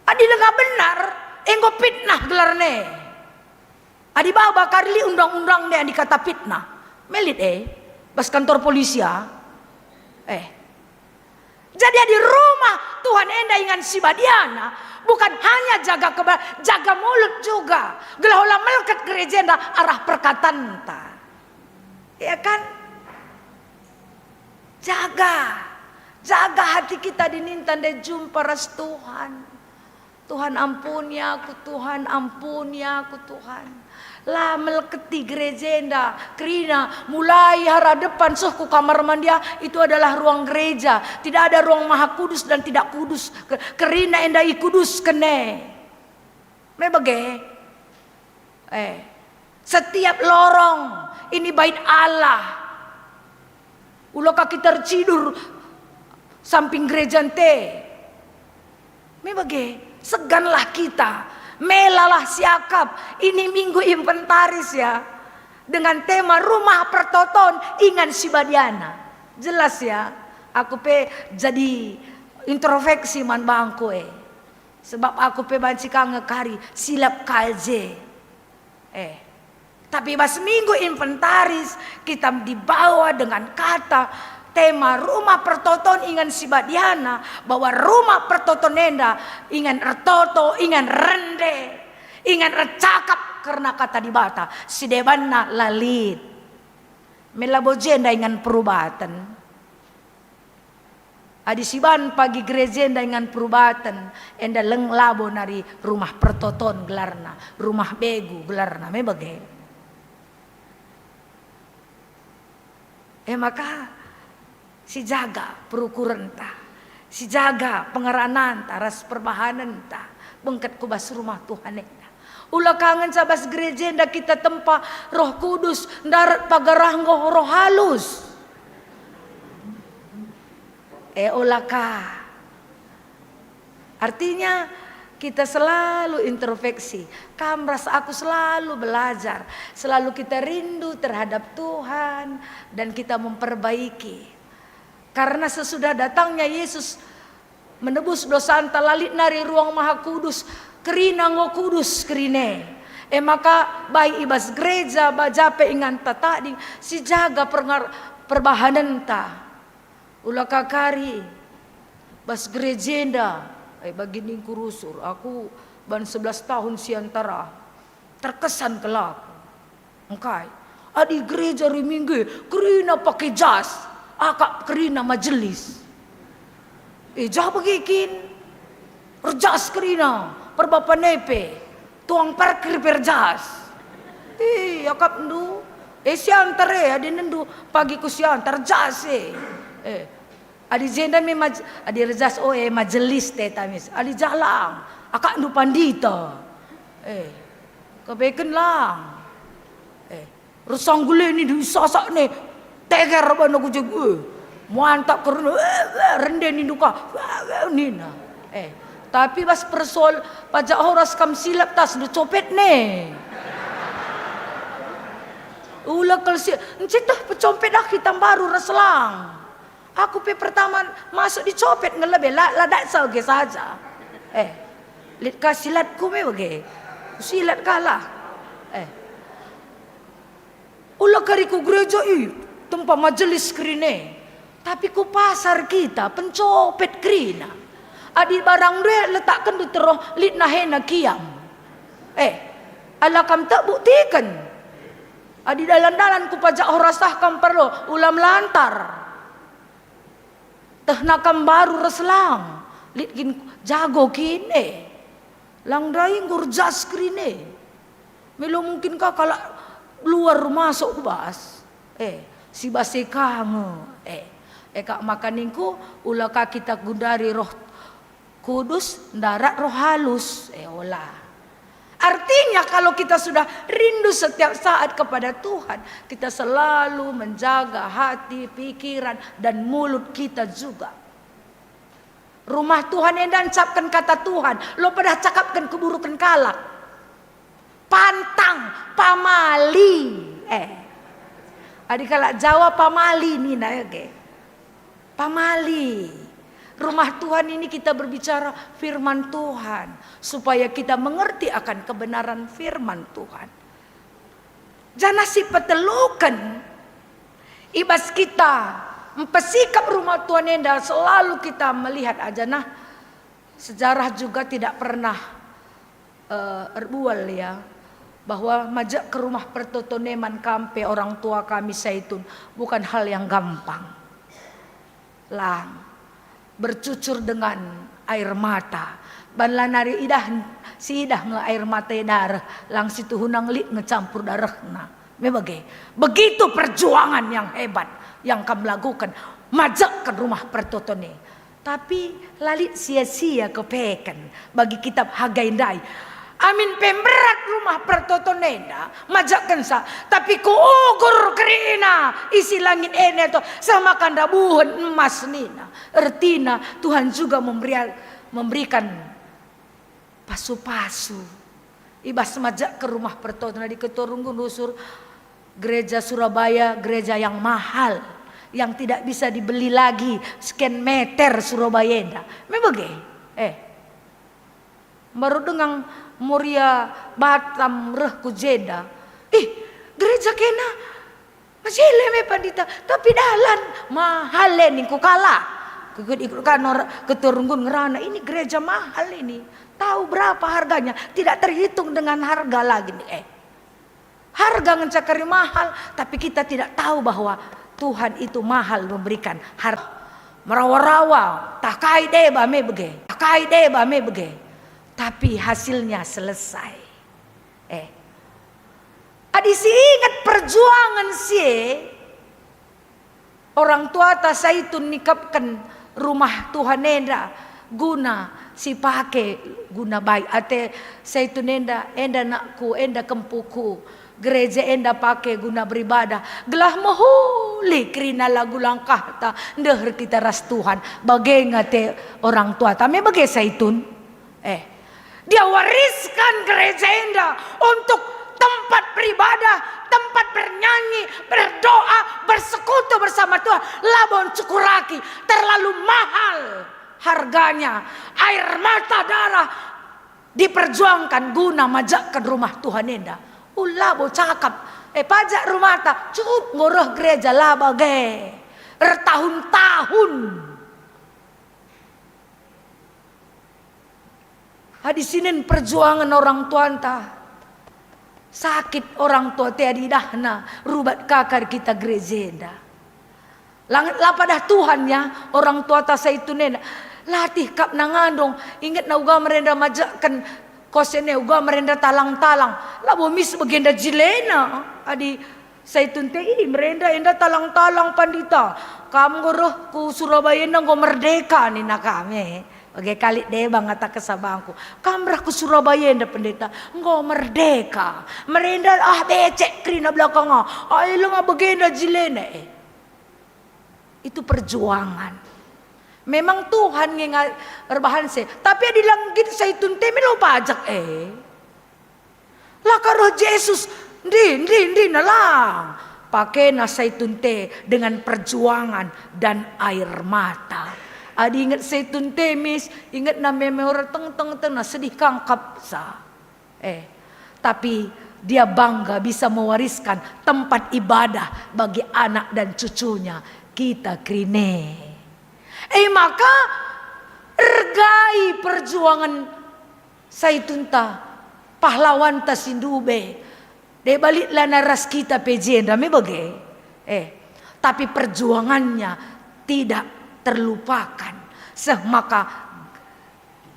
Adi lega benar. Enggo fitnah gelarne. Adi bawa karli undang-undang deh dikata fitnah. Melit bas kantor polisi ya. Jadi di rumah Tuhan enda ingan Sibadiana bukan hanya jaga mulut juga. Gelahola meleket gereja enda arah perkataan ta. Ya kan? Jaga hati kita dinintan dan jumpa ras Tuhan. Tuhan ampuni aku, Tuhan ampuni aku, Tuhan. Lah meleketi gereja enda kerina mulai hara depan suhku kamar mandia itu adalah ruang gereja, tidak ada ruang maha kudus dan tidak kudus kerina enda ikudus kene mebage setiap lorong ini bait Allah ulo kaki tercidur samping gereja ente mebage seganlah kita. Melalah siakap. Ini minggu inventaris ya. Dengan tema rumah pertoton ingan Sibadiana. Jelas ya. Aku jadi introspeksi man bangku Sebab aku banci ngekari silap kalje. Tapi pas minggu inventaris kita dibawa dengan kata tema rumah pertoton ingan Sibadiana, bahwa rumah pertoton enda ingan ertoto, ingan rende, ingan ercakap karena kata dibata si debanna lalit melabojenda ingan perubatan adi siban pagi gereja enda ingan perubatan enda leng labo nari rumah pertoton gelarna, rumah begu gelarna mebage maka si jaga perukuran ta, si jaga pengeranan ta, ras perbahanan ta, bengket kubas rumah Tuhan enda. Ulah kangen sabas gereja enda kita tempa Roh Kudus, darat pagaranggo roh halus. Ulah ka. Artinya kita selalu introspeksi. Kamras aku selalu belajar, selalu kita rindu terhadap Tuhan dan kita memperbaiki. Karena sesudah datangnya Yesus menebus dosa anta lalit nari ruang maha kudus, kerina ngo kudus kerine. Maka bayi ibas gereja bajape ingan tadi si jaga perbahanan ta. Ulah kakari bas gerejenda begini kurusur aku ban 11 tahun siantara terkesan kelak engkai adi gereja rimingge kerina pakai jas akak kerina majelis jah begikin perjas kerina perbapa nepe tuang parkir perjas akak ndu siantare adi nendu pagi ku siantar jas adi jenda me adi rejas majelis teh tamis adi jalang akak nu pandita kebeken lang rusang gule ni di sasak ni teger bana ku jeg mantap kerana rende ni duka nina tapi bas persol pajak horas kam silap tas nu copet ne ulah kalsi encetah pecompet dah kita baru reslang. Aku pertama masuk dicopet ngelebe ladak sauge saja. Lihat kasilatku me bage. Silat kalah. Ulah kariku gereja tempat majelis krine. Tapi ku pasar kita pencopet krina. Adi barang duit letakkan di teroh lit nahena kiam. Ala kam tak buktikan. Adi dalan-dalan ku pajak horasah kam perlu ulam lantar. Nakam baru reslang litkin jago kini lang daing gurjas krine melo mungkin ka kalau luar masuk bas si basi kamu kak makaninku ulah ka kita gundari roh kudus darat roh halus olah. Artinya kalau kita sudah rindu setiap saat kepada Tuhan, kita selalu menjaga hati, pikiran, dan mulut kita juga. Rumah Tuhan yang dancapkan kata Tuhan, lo pada cakapkan keburukan kalak. Pantang, pamali. Adik kalak Jawa pamali nih nah pamali. Rumah Tuhan ini kita berbicara firman Tuhan supaya kita mengerti akan kebenaran firman Tuhan. Jangan si petelukan ibas kita mempersikap rumah Tuhan yang selalu kita melihat aja nah sejarah juga tidak pernah erbual ya bahwa majak ke rumah pertotoneman kampe orang tua kami Saitun bukan hal yang gampang. Lang bercucur dengan air mata. Banla nari si idah nge air mata darah lang situ hunang lit ngecampur darahna. Begitu perjuangan yang hebat yang kami lakukan majak ke rumah pertotone. Tapi lalit sia-sia kepekan bagi kitab Hagai Dai. Amin pemberat rumah pertotonenda majakkan sa tapi ku ugur kerina isi langit ini to sama kanda buhun emas nina ertina Tuhan juga memberikan pasu-pasu ibas majak ke rumah pertotonenda di Keturunggun Dusur gereja Surabaya gereja yang mahal yang tidak bisa dibeli lagi sekian meter Surabaya baru dengan Muria Batam reh kujeda. Gereja kena masile me pandita tapi dalan mahal nih ku kalah. Ikutkan Keturunggun ngerana ini gereja mahal ini. Tahu berapa harganya? Tidak terhitung dengan harga lagi nih. Harga ngecakari mahal tapi kita tidak tahu bahwa Tuhan itu mahal memberikan harga. Merawa-rawa takai deba me bege. Tapi hasilnya selesai. Adisi ingat perjuangan orang tua ta Saitun nikapkan rumah Tuhan enda guna si pake guna baik ate Saitun enda nakku enda kempuku gereja enda pake guna beribadah gelah mahuli kerina lagu langkah ta ndeh kita ras Tuhan bagay ngate orang tua ta me bagay Saitun Dia wariskan gereja enda untuk tempat beribadah, tempat bernyanyi, berdoa, bersekutu bersama Tuhan. Labon Cukuraki terlalu mahal harganya. Air mata darah diperjuangkan guna majakkan rumah Tuhan enda. Labo cakap, pajak rumah ta cukup ngoroh gereja laba ge. Bertahun-tahun. Hadisinin perjuangan orang tua entah. Sakit orang tua tiadi dahna. Rubat kakar kita gereja. Langit lapadah Tuhan ya. Orang tua ta itu nena. Latih kap nangandong. Ingat na uga merenda majakan. Kosene uga merenda talang-talang. Labo mis bagenda jilena. Adi saitun tei merenda enda talang-talang pandita. Kamu goroh ku Surabaya nang go merdeka ni na kami. Oke kali deh bang kata kesabangku. Kamrah ke Surabaya nda pendeta. Engkau merdeka. Merenda becek krina belakang. Ayo nga begenda jilene. Itu perjuangan. Memang Tuhan ngengat rebahan se. Tapi di langgit saya tunte melo pajak Lah karo Yesus ndi nalang. Pakai nasai tunte dengan perjuangan dan air mata. Adi ingat seitun temis, ingat na memori teng na sedih kang kapsa. Tapi dia bangga bisa mewariskan tempat ibadah bagi anak dan cucunya kita krine. Maka ergai perjuangan saitunta pahlawan ta sindube. De balik lana ras kita pejenda me bage. Tapi perjuangannya tidak terlupakan. Maka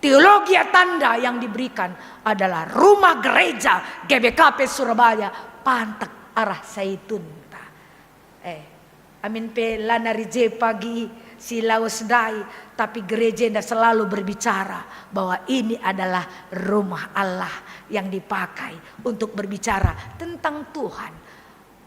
teologi tanda yang diberikan adalah rumah gereja GBKP Surabaya pantek arah Saitun. Amin pe lanari je pagi silaus dai, tapi gereja selalu berbicara bahwa ini adalah rumah Allah yang dipakai untuk berbicara tentang Tuhan,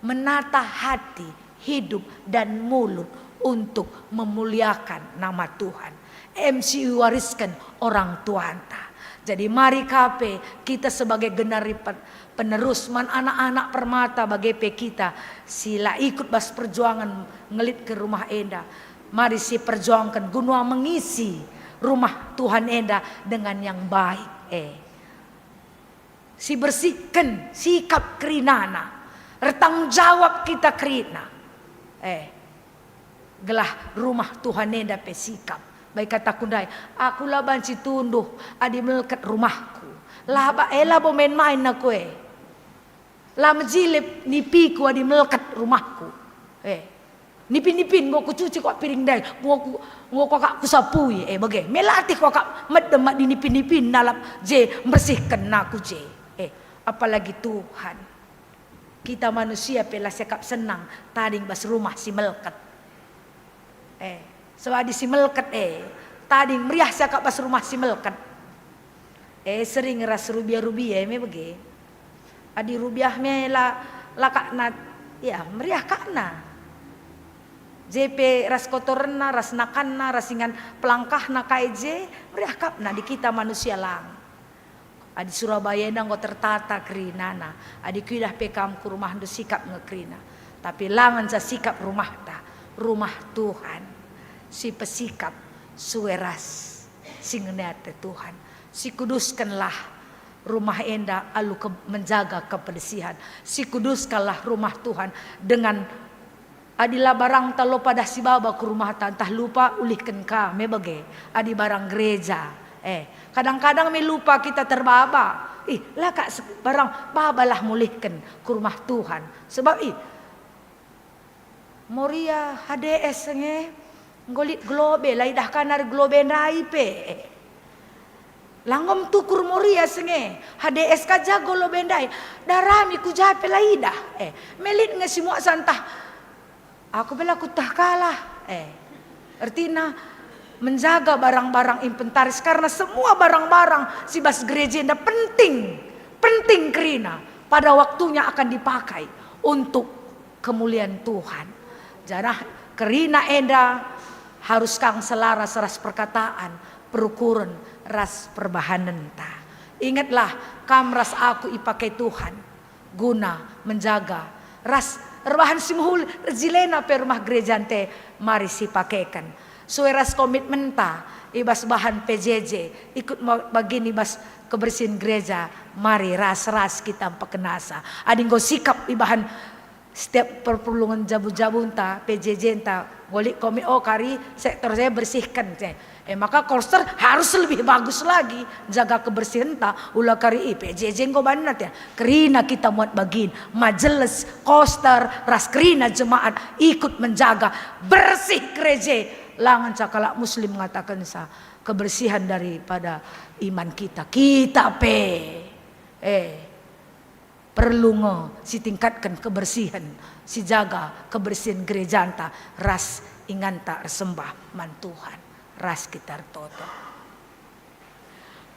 menata hati, hidup dan mulut untuk memuliakan nama Tuhan. MCU wariskan orang tuanta. Jadi mari KP kita sebagai generasi penerus man anak-anak permata bagi kita sila ikut bas perjuangan ngelit ke rumah enda. Mari si perjuangkan gunua mengisi rumah Tuhan enda dengan yang baik. Si bersihkan sikap kerinana, retang jawab kita kerina. Gelah rumah Tuhan enda pesikap. Baik kata kundai, aku lah banci tunduh adi melekat rumahku. Lah bo main-main aku lah menjilip nipiku adi melekat rumahku. Nipin-nipin gua ku cuci kok piring dai, gua kok sapui bagai melatih kok medem di nipin-nipin dalam je bersihkan aku je. Apalagi Tuhan. Kita manusia pela sekap senang tading bas rumah si melekat. Soadi si meleket tading meriah sekap bas rumah si meleket. Sering ras rubiah me bege. Adi rubiah me la kakna ya meriah kakna. JP ras kotorna, ras nakanna, rasingan pelangkahna kaeje meriah kapna di kita manusia lang. Adi Surabaya nang go tertata kerinana. Adi kuidah pekam ku rumah ndo sikap ngekrina. Tapi langan sa sikap rumah ta, rumah Tuhan. Si pesikap suweras si ngenate Tuhan. Si kuduskanlah rumah enda alu menjaga kebersihan. Si kuduskanlah rumah Tuhan dengan adila barang talo pada si baba ke rumah tantah lupa ulihkan kami bage adi barang gereja. Kadang-kadang me lupa kita terbaba. Lah kak barang babalah mulihkan ke rumah Tuhan. Sebab Moria HDS ngolit globe laidah kanar globe naipe. Langom tukur Moria HDS kaja globe ndai. Darami ku jape laidah. Melit nga semua santah. Aku bela ku tah kalah. Artinya menjaga barang-barang inventaris karena semua barang-barang si bas gereja enda penting kerina pada waktunya akan dipakai untuk kemuliaan Tuhan. Jarah kerina enda harus kang selaras ras perkataan perukuran ras perbahanan ta. Ingatlah kamras aku ipakai Tuhan guna menjaga ras rebahan simuhul zilena per rumah gereja ante mari si pakaikan. Sueras komitmen ta ibas bahan PJJ ikut bagini bas kebersihan gereja mari ras kita pakenasa. Ading go sikap ibahan setiap perpulungan jabu-jabu ta PJJ ta golik komit kari sektor saya bersihkan maka koster harus lebih bagus lagi jaga kebersihan ta ulah kari PJJ go banat ya kerina kita muat bagin majelis koster ras kerina jemaat ikut menjaga bersih gereja langan cakala muslim mengatakan sa kebersihan daripada iman kita perlu si tingkatkan kebersihan si jaga kebersihan gereja anta ras ingan tak sembah man Tuhan ras kita toto.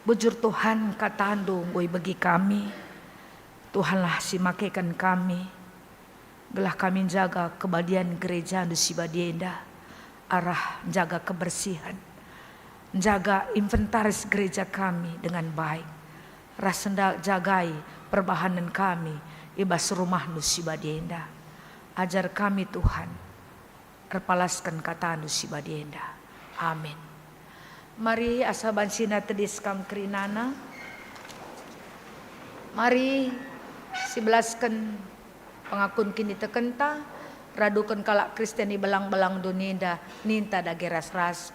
Bujur Tuhan katando ngoi bagi kami. Tuhanlah si makaikan kami. Gelah kami jaga kebadian gereja nu si badienda. Arah jaga kebersihan. Jaga inventaris gereja kami dengan baik. Ras hendak jagai perbahanan kami ibas rumah nu si badienda. Ajar kami Tuhan. Erpalaskan kata nu si badienda. Amin. Mari asaban sina tedis kam kerinana. Mari sibelaskan pengakun kini tekenta. Radukan kalak Kristen belang-belang duninda ninta dage ras-ras.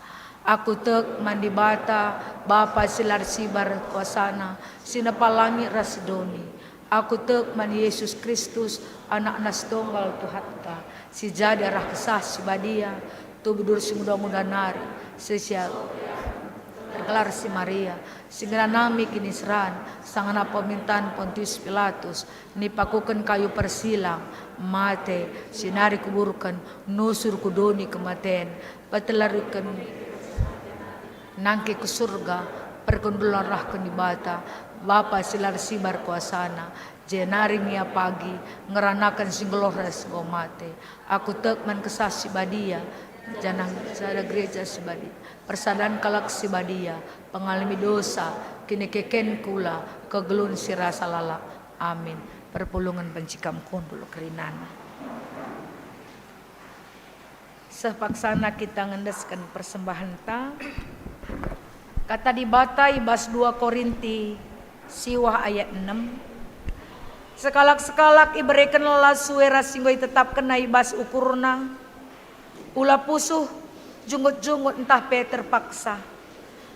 Aku tek mandi bata Bapa silar sibar kuasana sinapalangi rasidoni. Aku tek mandi Yesus Kristus anak nas tunggal Tuhatta. Si jadi arah kesah si badia tu bedur si muda-muda nari sesial tergelar si Maria segera nami kini seran sangana pemintaan Pontius Pilatus nipakukan kayu persilang mate sinari kuburkan nusur kudoni kematian patelarikan nangke ke surga perkundulan rah kenibata Bapa silar sibar kuasana jenari ngia pagi ngeranakan singlores gomate aku tekman kesah si badia janang sada gereja sibadi persadaan kalak sibadia pengalami dosa kini keken kula kegelun sirasa lala amin perpulungan pencikam kundul kerinana sepaksana kita ngendeskan persembahan ta kata di batai bas 2 Korinti siwah ayat 6 sekalak-sekalak iberikan lelah suera singgoi tetap kena ibas ukurna ulah pusuh jungut-jungut entah pe terpaksa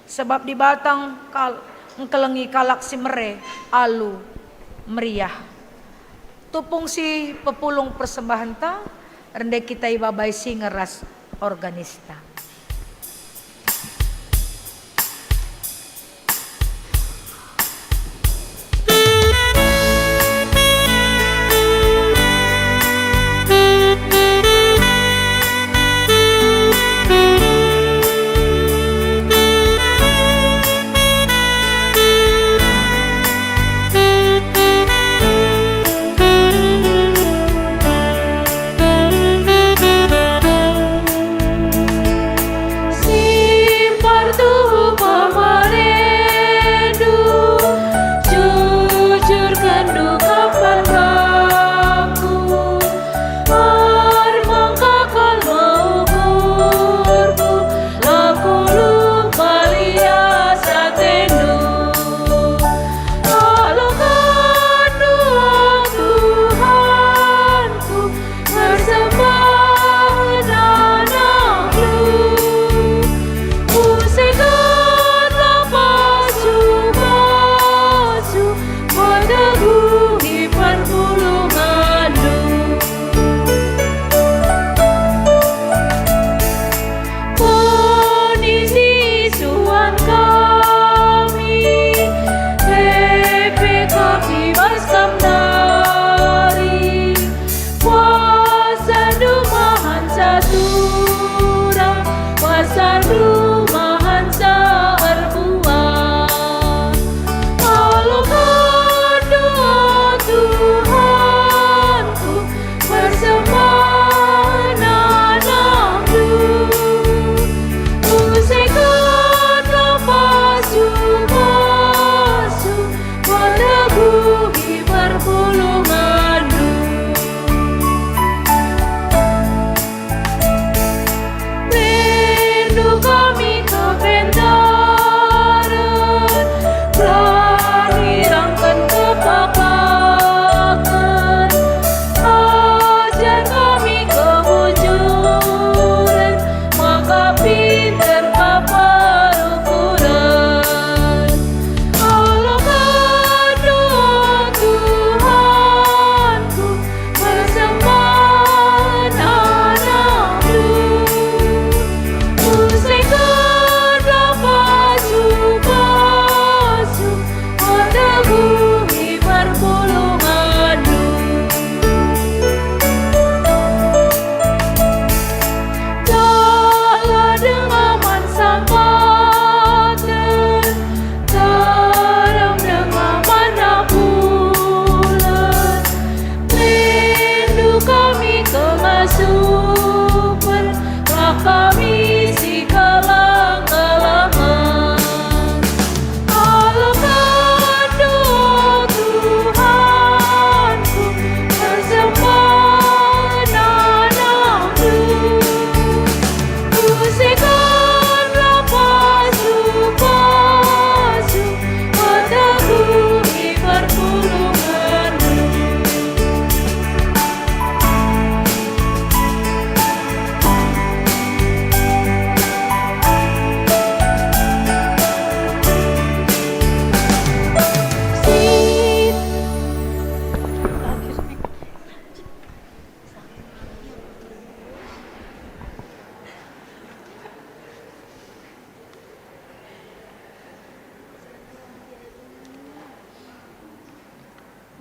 sebab di batang kelengi kalak si mere alu meriah tupung si pepulung persembahan ta rendek kita ibabai si ngeras organista.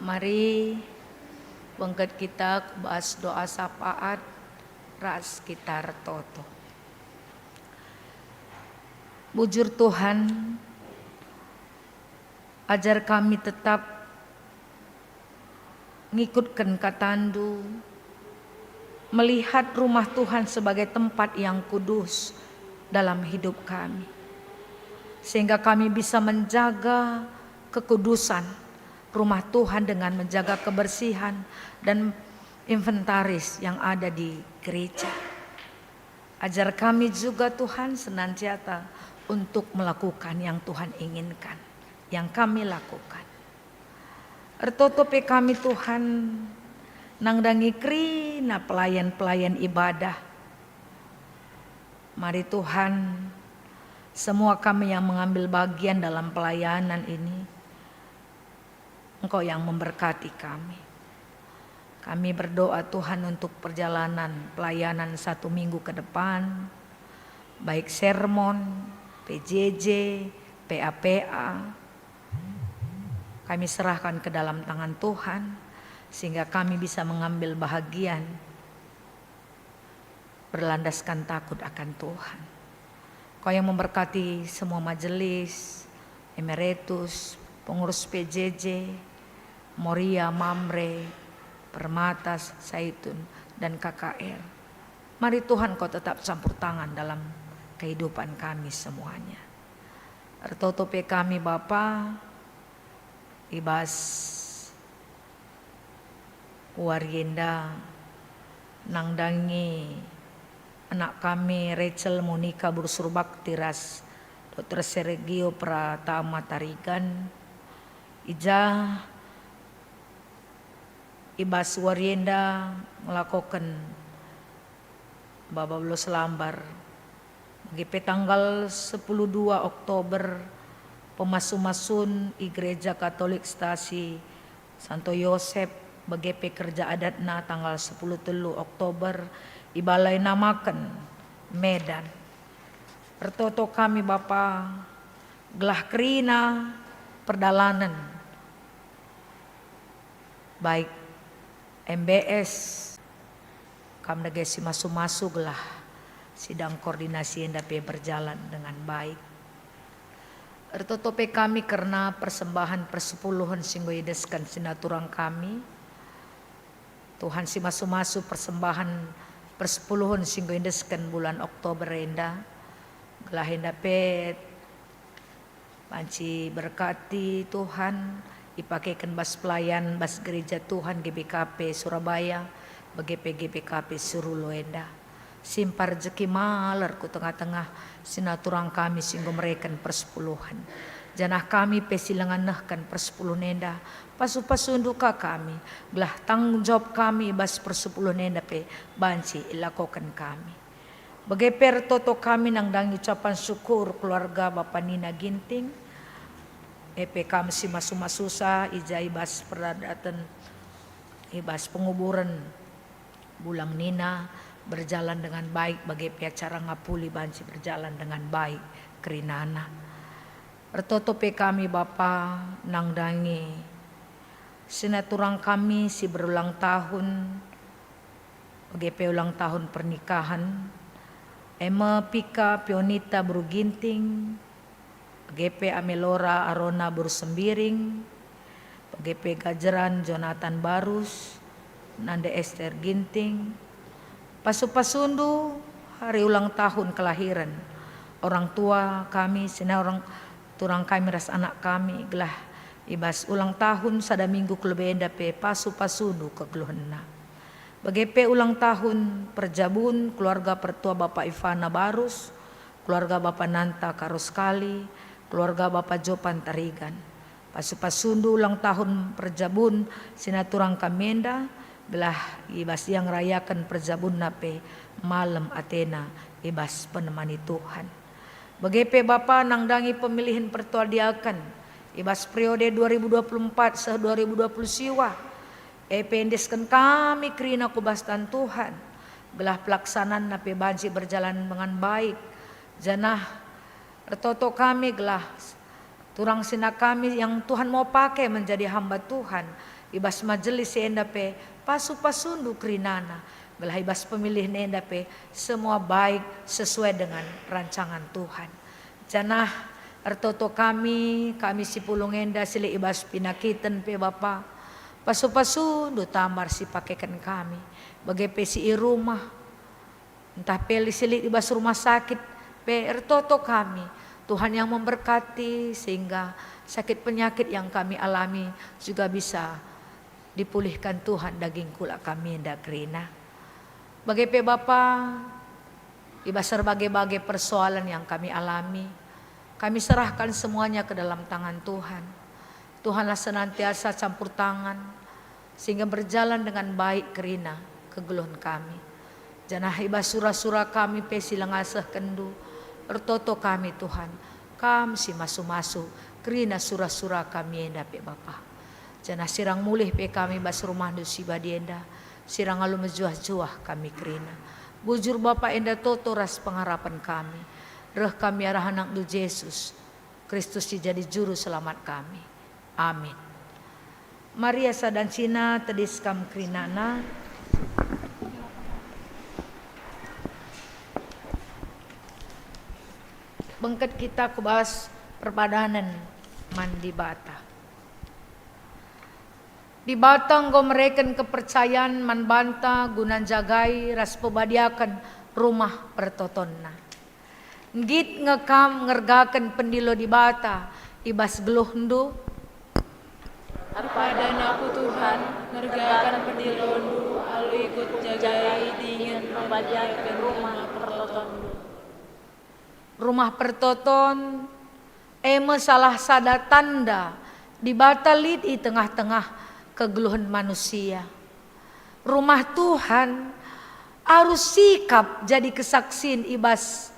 Mari bangkat kita bahas doa syafaat ras kita toto. Bujur Tuhan, ajar kami tetap ngikutkan katandu, melihat rumah Tuhan sebagai tempat yang kudus dalam hidup kami, sehingga kami bisa menjaga kekudusan rumah Tuhan dengan menjaga kebersihan dan inventaris yang ada di gereja. Ajar kami juga Tuhan senantiasa untuk melakukan yang Tuhan inginkan, yang kami lakukan. Ertotope kami Tuhan nangdangi krina pelayan-pelayan ibadah. Mari Tuhan, semua kami yang mengambil bagian dalam pelayanan ini, Engkau yang memberkati kami. Kami berdoa Tuhan untuk perjalanan pelayanan 1 minggu ke depan, baik sermon, PJJ, PAPA, kami serahkan ke dalam tangan Tuhan, sehingga kami bisa mengambil bahagian berlandaskan takut akan Tuhan. Kau yang memberkati semua majelis, emeritus, pengurus PJJ, Moria, Mamre, Permata, Saitun, dan KKR. Mari Tuhan Kau tetap campur tangan dalam kehidupan kami semuanya. Ertotope kami Bapa, ibas Warienda, nangdangi anak kami Rachel Monica Bursurbakti Ras, Dr. Sergio Pratama Tarigan, Ija Ibas Warienda melakukan babablos lambar GP tanggal 10/2 Oktober pemasu-masun i Gereja Katolik Stasi Santo Yosep BGP kerja adatna tanggal 10/3 Oktober ibalai namakan Medan. Ertoto kami Bapa gelah kerina perdalanan baik MBS kami negesi masu-masu gelah sidang koordinasi yang dapat berjalan dengan baik. Ertotope kami karena persembahan persepuluhan singgo ideskan sinaturang kami. Tuhan si masu-masu persembahan persepuluhan singgo ideskan bulan Oktober renda. Gelah dapat panci berkati Tuhan. Dipakaikan bas pelayan, bas gereja Tuhan GBKP Surabaya, BGP GBKP Suruloenda. Simpar jeki maler ku tengah-tengah sinaturang kami singgo mereken persepuluhan. Janah kami pesilangan nehkan persepuluh nenda, pasu-pasunduka kami, gelah tanggung jawab kami bas persepuluh nenda pe banci ilakokan kami. BGP toto kami nang ucapan syukur keluarga Bapak Nina Ginting, EPK mesti masu-masusa ija ibas peradatan ibas penguburan Bulang Nina berjalan dengan baik bagi acara ngapuli banci berjalan dengan baik kerinana. Ertotope kami Bapa nangdangi sinaturang kami si berulang tahun BGP ulang tahun pernikahan Emma Pika Pionita Bruginting, PGP Amelora Arona Bursembiring, PGP Gajeran Jonathan Barus, Nanda Esther Ginting, Pasu-Pasundu hari ulang tahun kelahiran orang tua kami, sina orang turang kami ras anak kami gelah ibas ulang tahun sada minggu kelebenda pe Pasu-Pasundu kegeluhenna. PGP ulang tahun Perjabun keluarga pertua Bapak Ivana Barus, keluarga Bapak Nanta Karoskali, keluarga Bapak Jopan Tarigan. Pasu-Pasundu ulang tahun Perjabun sinaturang Kamenda gelah ibas yang rayakan Perjabun nape malam Athena ibas penemani Tuhan. BGP Bapak nangdangi pemilihan pertua diakan ibas periode 2024 se 2020 siwa. Pendeskan kami kerina kubastan Tuhan. Gelah pelaksanaan nape banci berjalan dengan baik. Janah ertoto kami gelah turang sina kami yang Tuhan mau pakai menjadi hamba Tuhan ibas majelis enda pe pasu-pasundu kerinana. Belah ibas pemilih nenda pe semua baik sesuai dengan rancangan Tuhan. Janah ertoto kami si pulung enda sili ibas pinakiten pe Bapa. Pasu-pasundu tamar si pakaikan kami. Bagai pesi i rumah. Entah peli sili ibas rumah sakit pe ertoto kami. Tuhan yang memberkati sehingga sakit penyakit yang kami alami juga bisa dipulihkan Tuhan daging kula kami ndak kerina. Bagai pe Bapa, ibas berbagai persoalan yang kami alami, kami serahkan semuanya ke dalam tangan Tuhan. Tuhanlah senantiasa campur tangan sehingga berjalan dengan baik kerina kegeluhan kami. Janah ibas surah-surah kami pe silang asah kendu, ertoto kami Tuhan, kami si masu-masu kerina surah-surah kami enda pe Bapa. Janah sirang mulih pe kami bas rumah dusi badienda. Sirang alu menjuah-juah kami kerina. Bujur Bapa enda toto ras pengharapan kami. Reh kami arah anak du Yesus Kristus jadi juru selamat kami. Amin. Maria sadan Cina tedis kam kerinana. Bengket kita kubahas perpadanan mandi bata. Di batang go mereken kepercayaan man banta gunan jagai ras pebadiakan rumah pertotonna. Ngit ngekam ngergakan pendilo di bata ibas geluh ndu. Arpadan aku Tuhan ngergakan pendilo ndu alu ikut jagai dingin pebadiakan rumah pertoton. Rumah pertoton salah sada tanda di bata lid di tengah-tengah kegeluhan manusia. Rumah Tuhan harus sikap jadi kesaksian ibas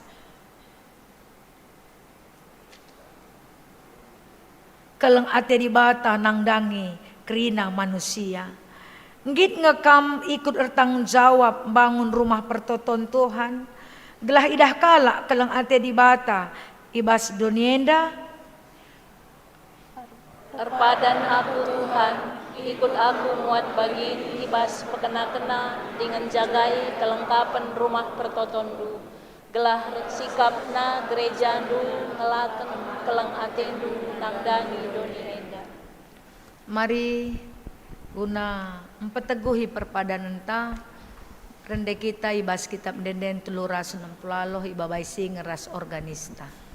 keleng ate di bata nangdangi kerina manusia. Ngit ngekam ikut ertanggung jawab bangun rumah pertoton Tuhan. Gelah idah kala keleng ate di bata ibas donienda. Arpadan aku Tuhan ikut aku muat bagi ibas pekena-kena dengan jagai kelengkapan rumah pertotondu. Gelah sikapna gerejandu ngelaken keleng atendu nangdangi donienda. Mari guna empeteguhi perpadanan ta rende kita ibas kitab denden telura 60 ibabai sing ras organista.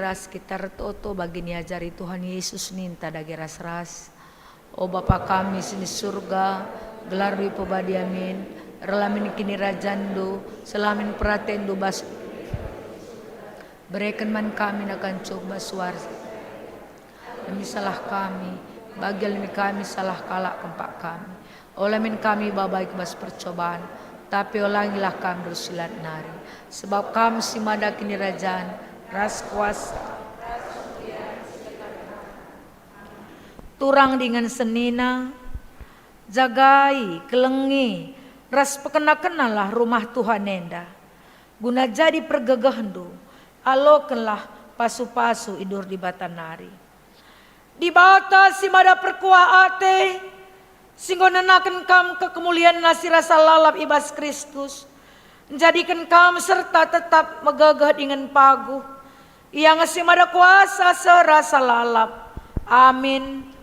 ras kita retoto bagi niajari Tuhan Yesus ninta dagi ras-ras. O Bapa kami sini surga, gelar dui pebadi amin, relamin kini rajando, selamin peratendu bas. Berikan man kami akan coba suar. Demi salah kami, bagi demi kami salah kalak kempak kami. Olamin kami babai kebas percobaan, tapi ulangilah kami bersilat nari. Sebab kami si mada kini rajaan, ras kuasa. Turang dengan senina, jagai, kelengi, ras pekena-kenalah rumah Tuhan nenda. Guna jadi pergegahendu, alokenlah pasu-pasu idur di batanari. Di bata si mada perkuah ate, singgo nenaken kam ke kemuliaan nasi rasa lalap ibas Kristus. Menjadikan kam serta tetap megagah dengan paguh. Yang si mada kuasa serasa lalap. Amin.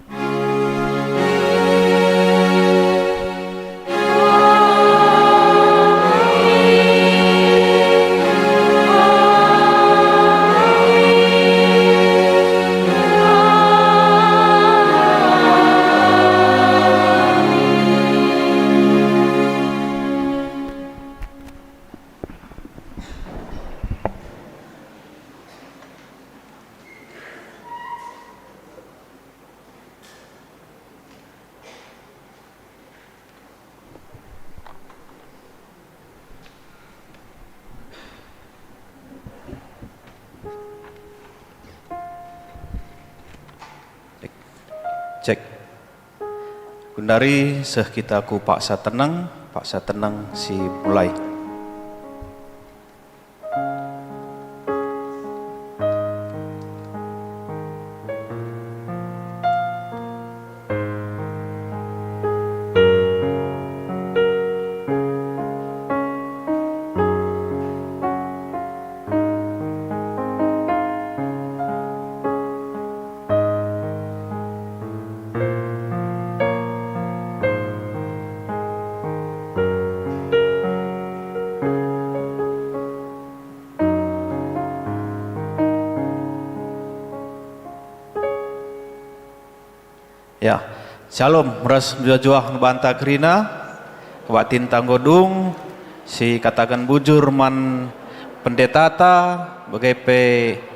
Cek. Gundari seh kita ku paksa tenang si mulai. Ya, shalom, meras juah ngebanta kerina, watin tanggodung, si katakan bujur man pendetata, bagai pe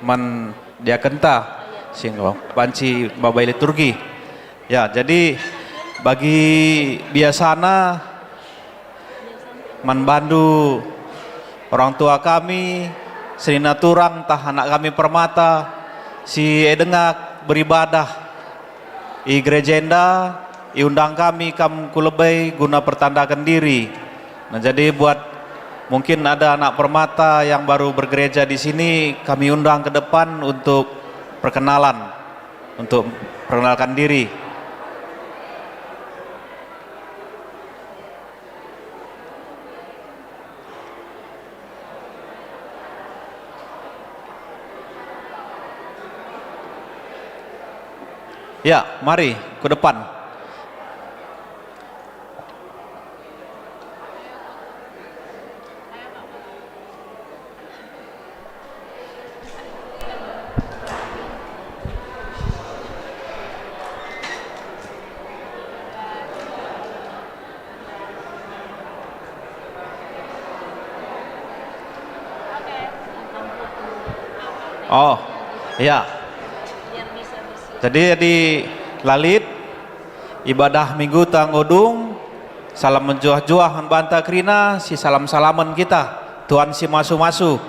man dia kenta, sehingga banci babai liturgi. Ya, jadi bagi biasana man bandu orang tua kami, serina turang tah anak kami permata, si edengak beribadah. I gerejenda, i undang kami kam kulebay guna pertandakan diri. Nah jadi buat mungkin ada anak permata yang baru bergereja di sini, kami undang ke depan untuk perkenalan, untuk perkenalkan diri. Ya, mari ke depan. Oh, ya. Jadi di Lalit ibadah minggu tanggodung salam menjuah-juah banta krina si salam-salaman kita Tuhan si masu-masu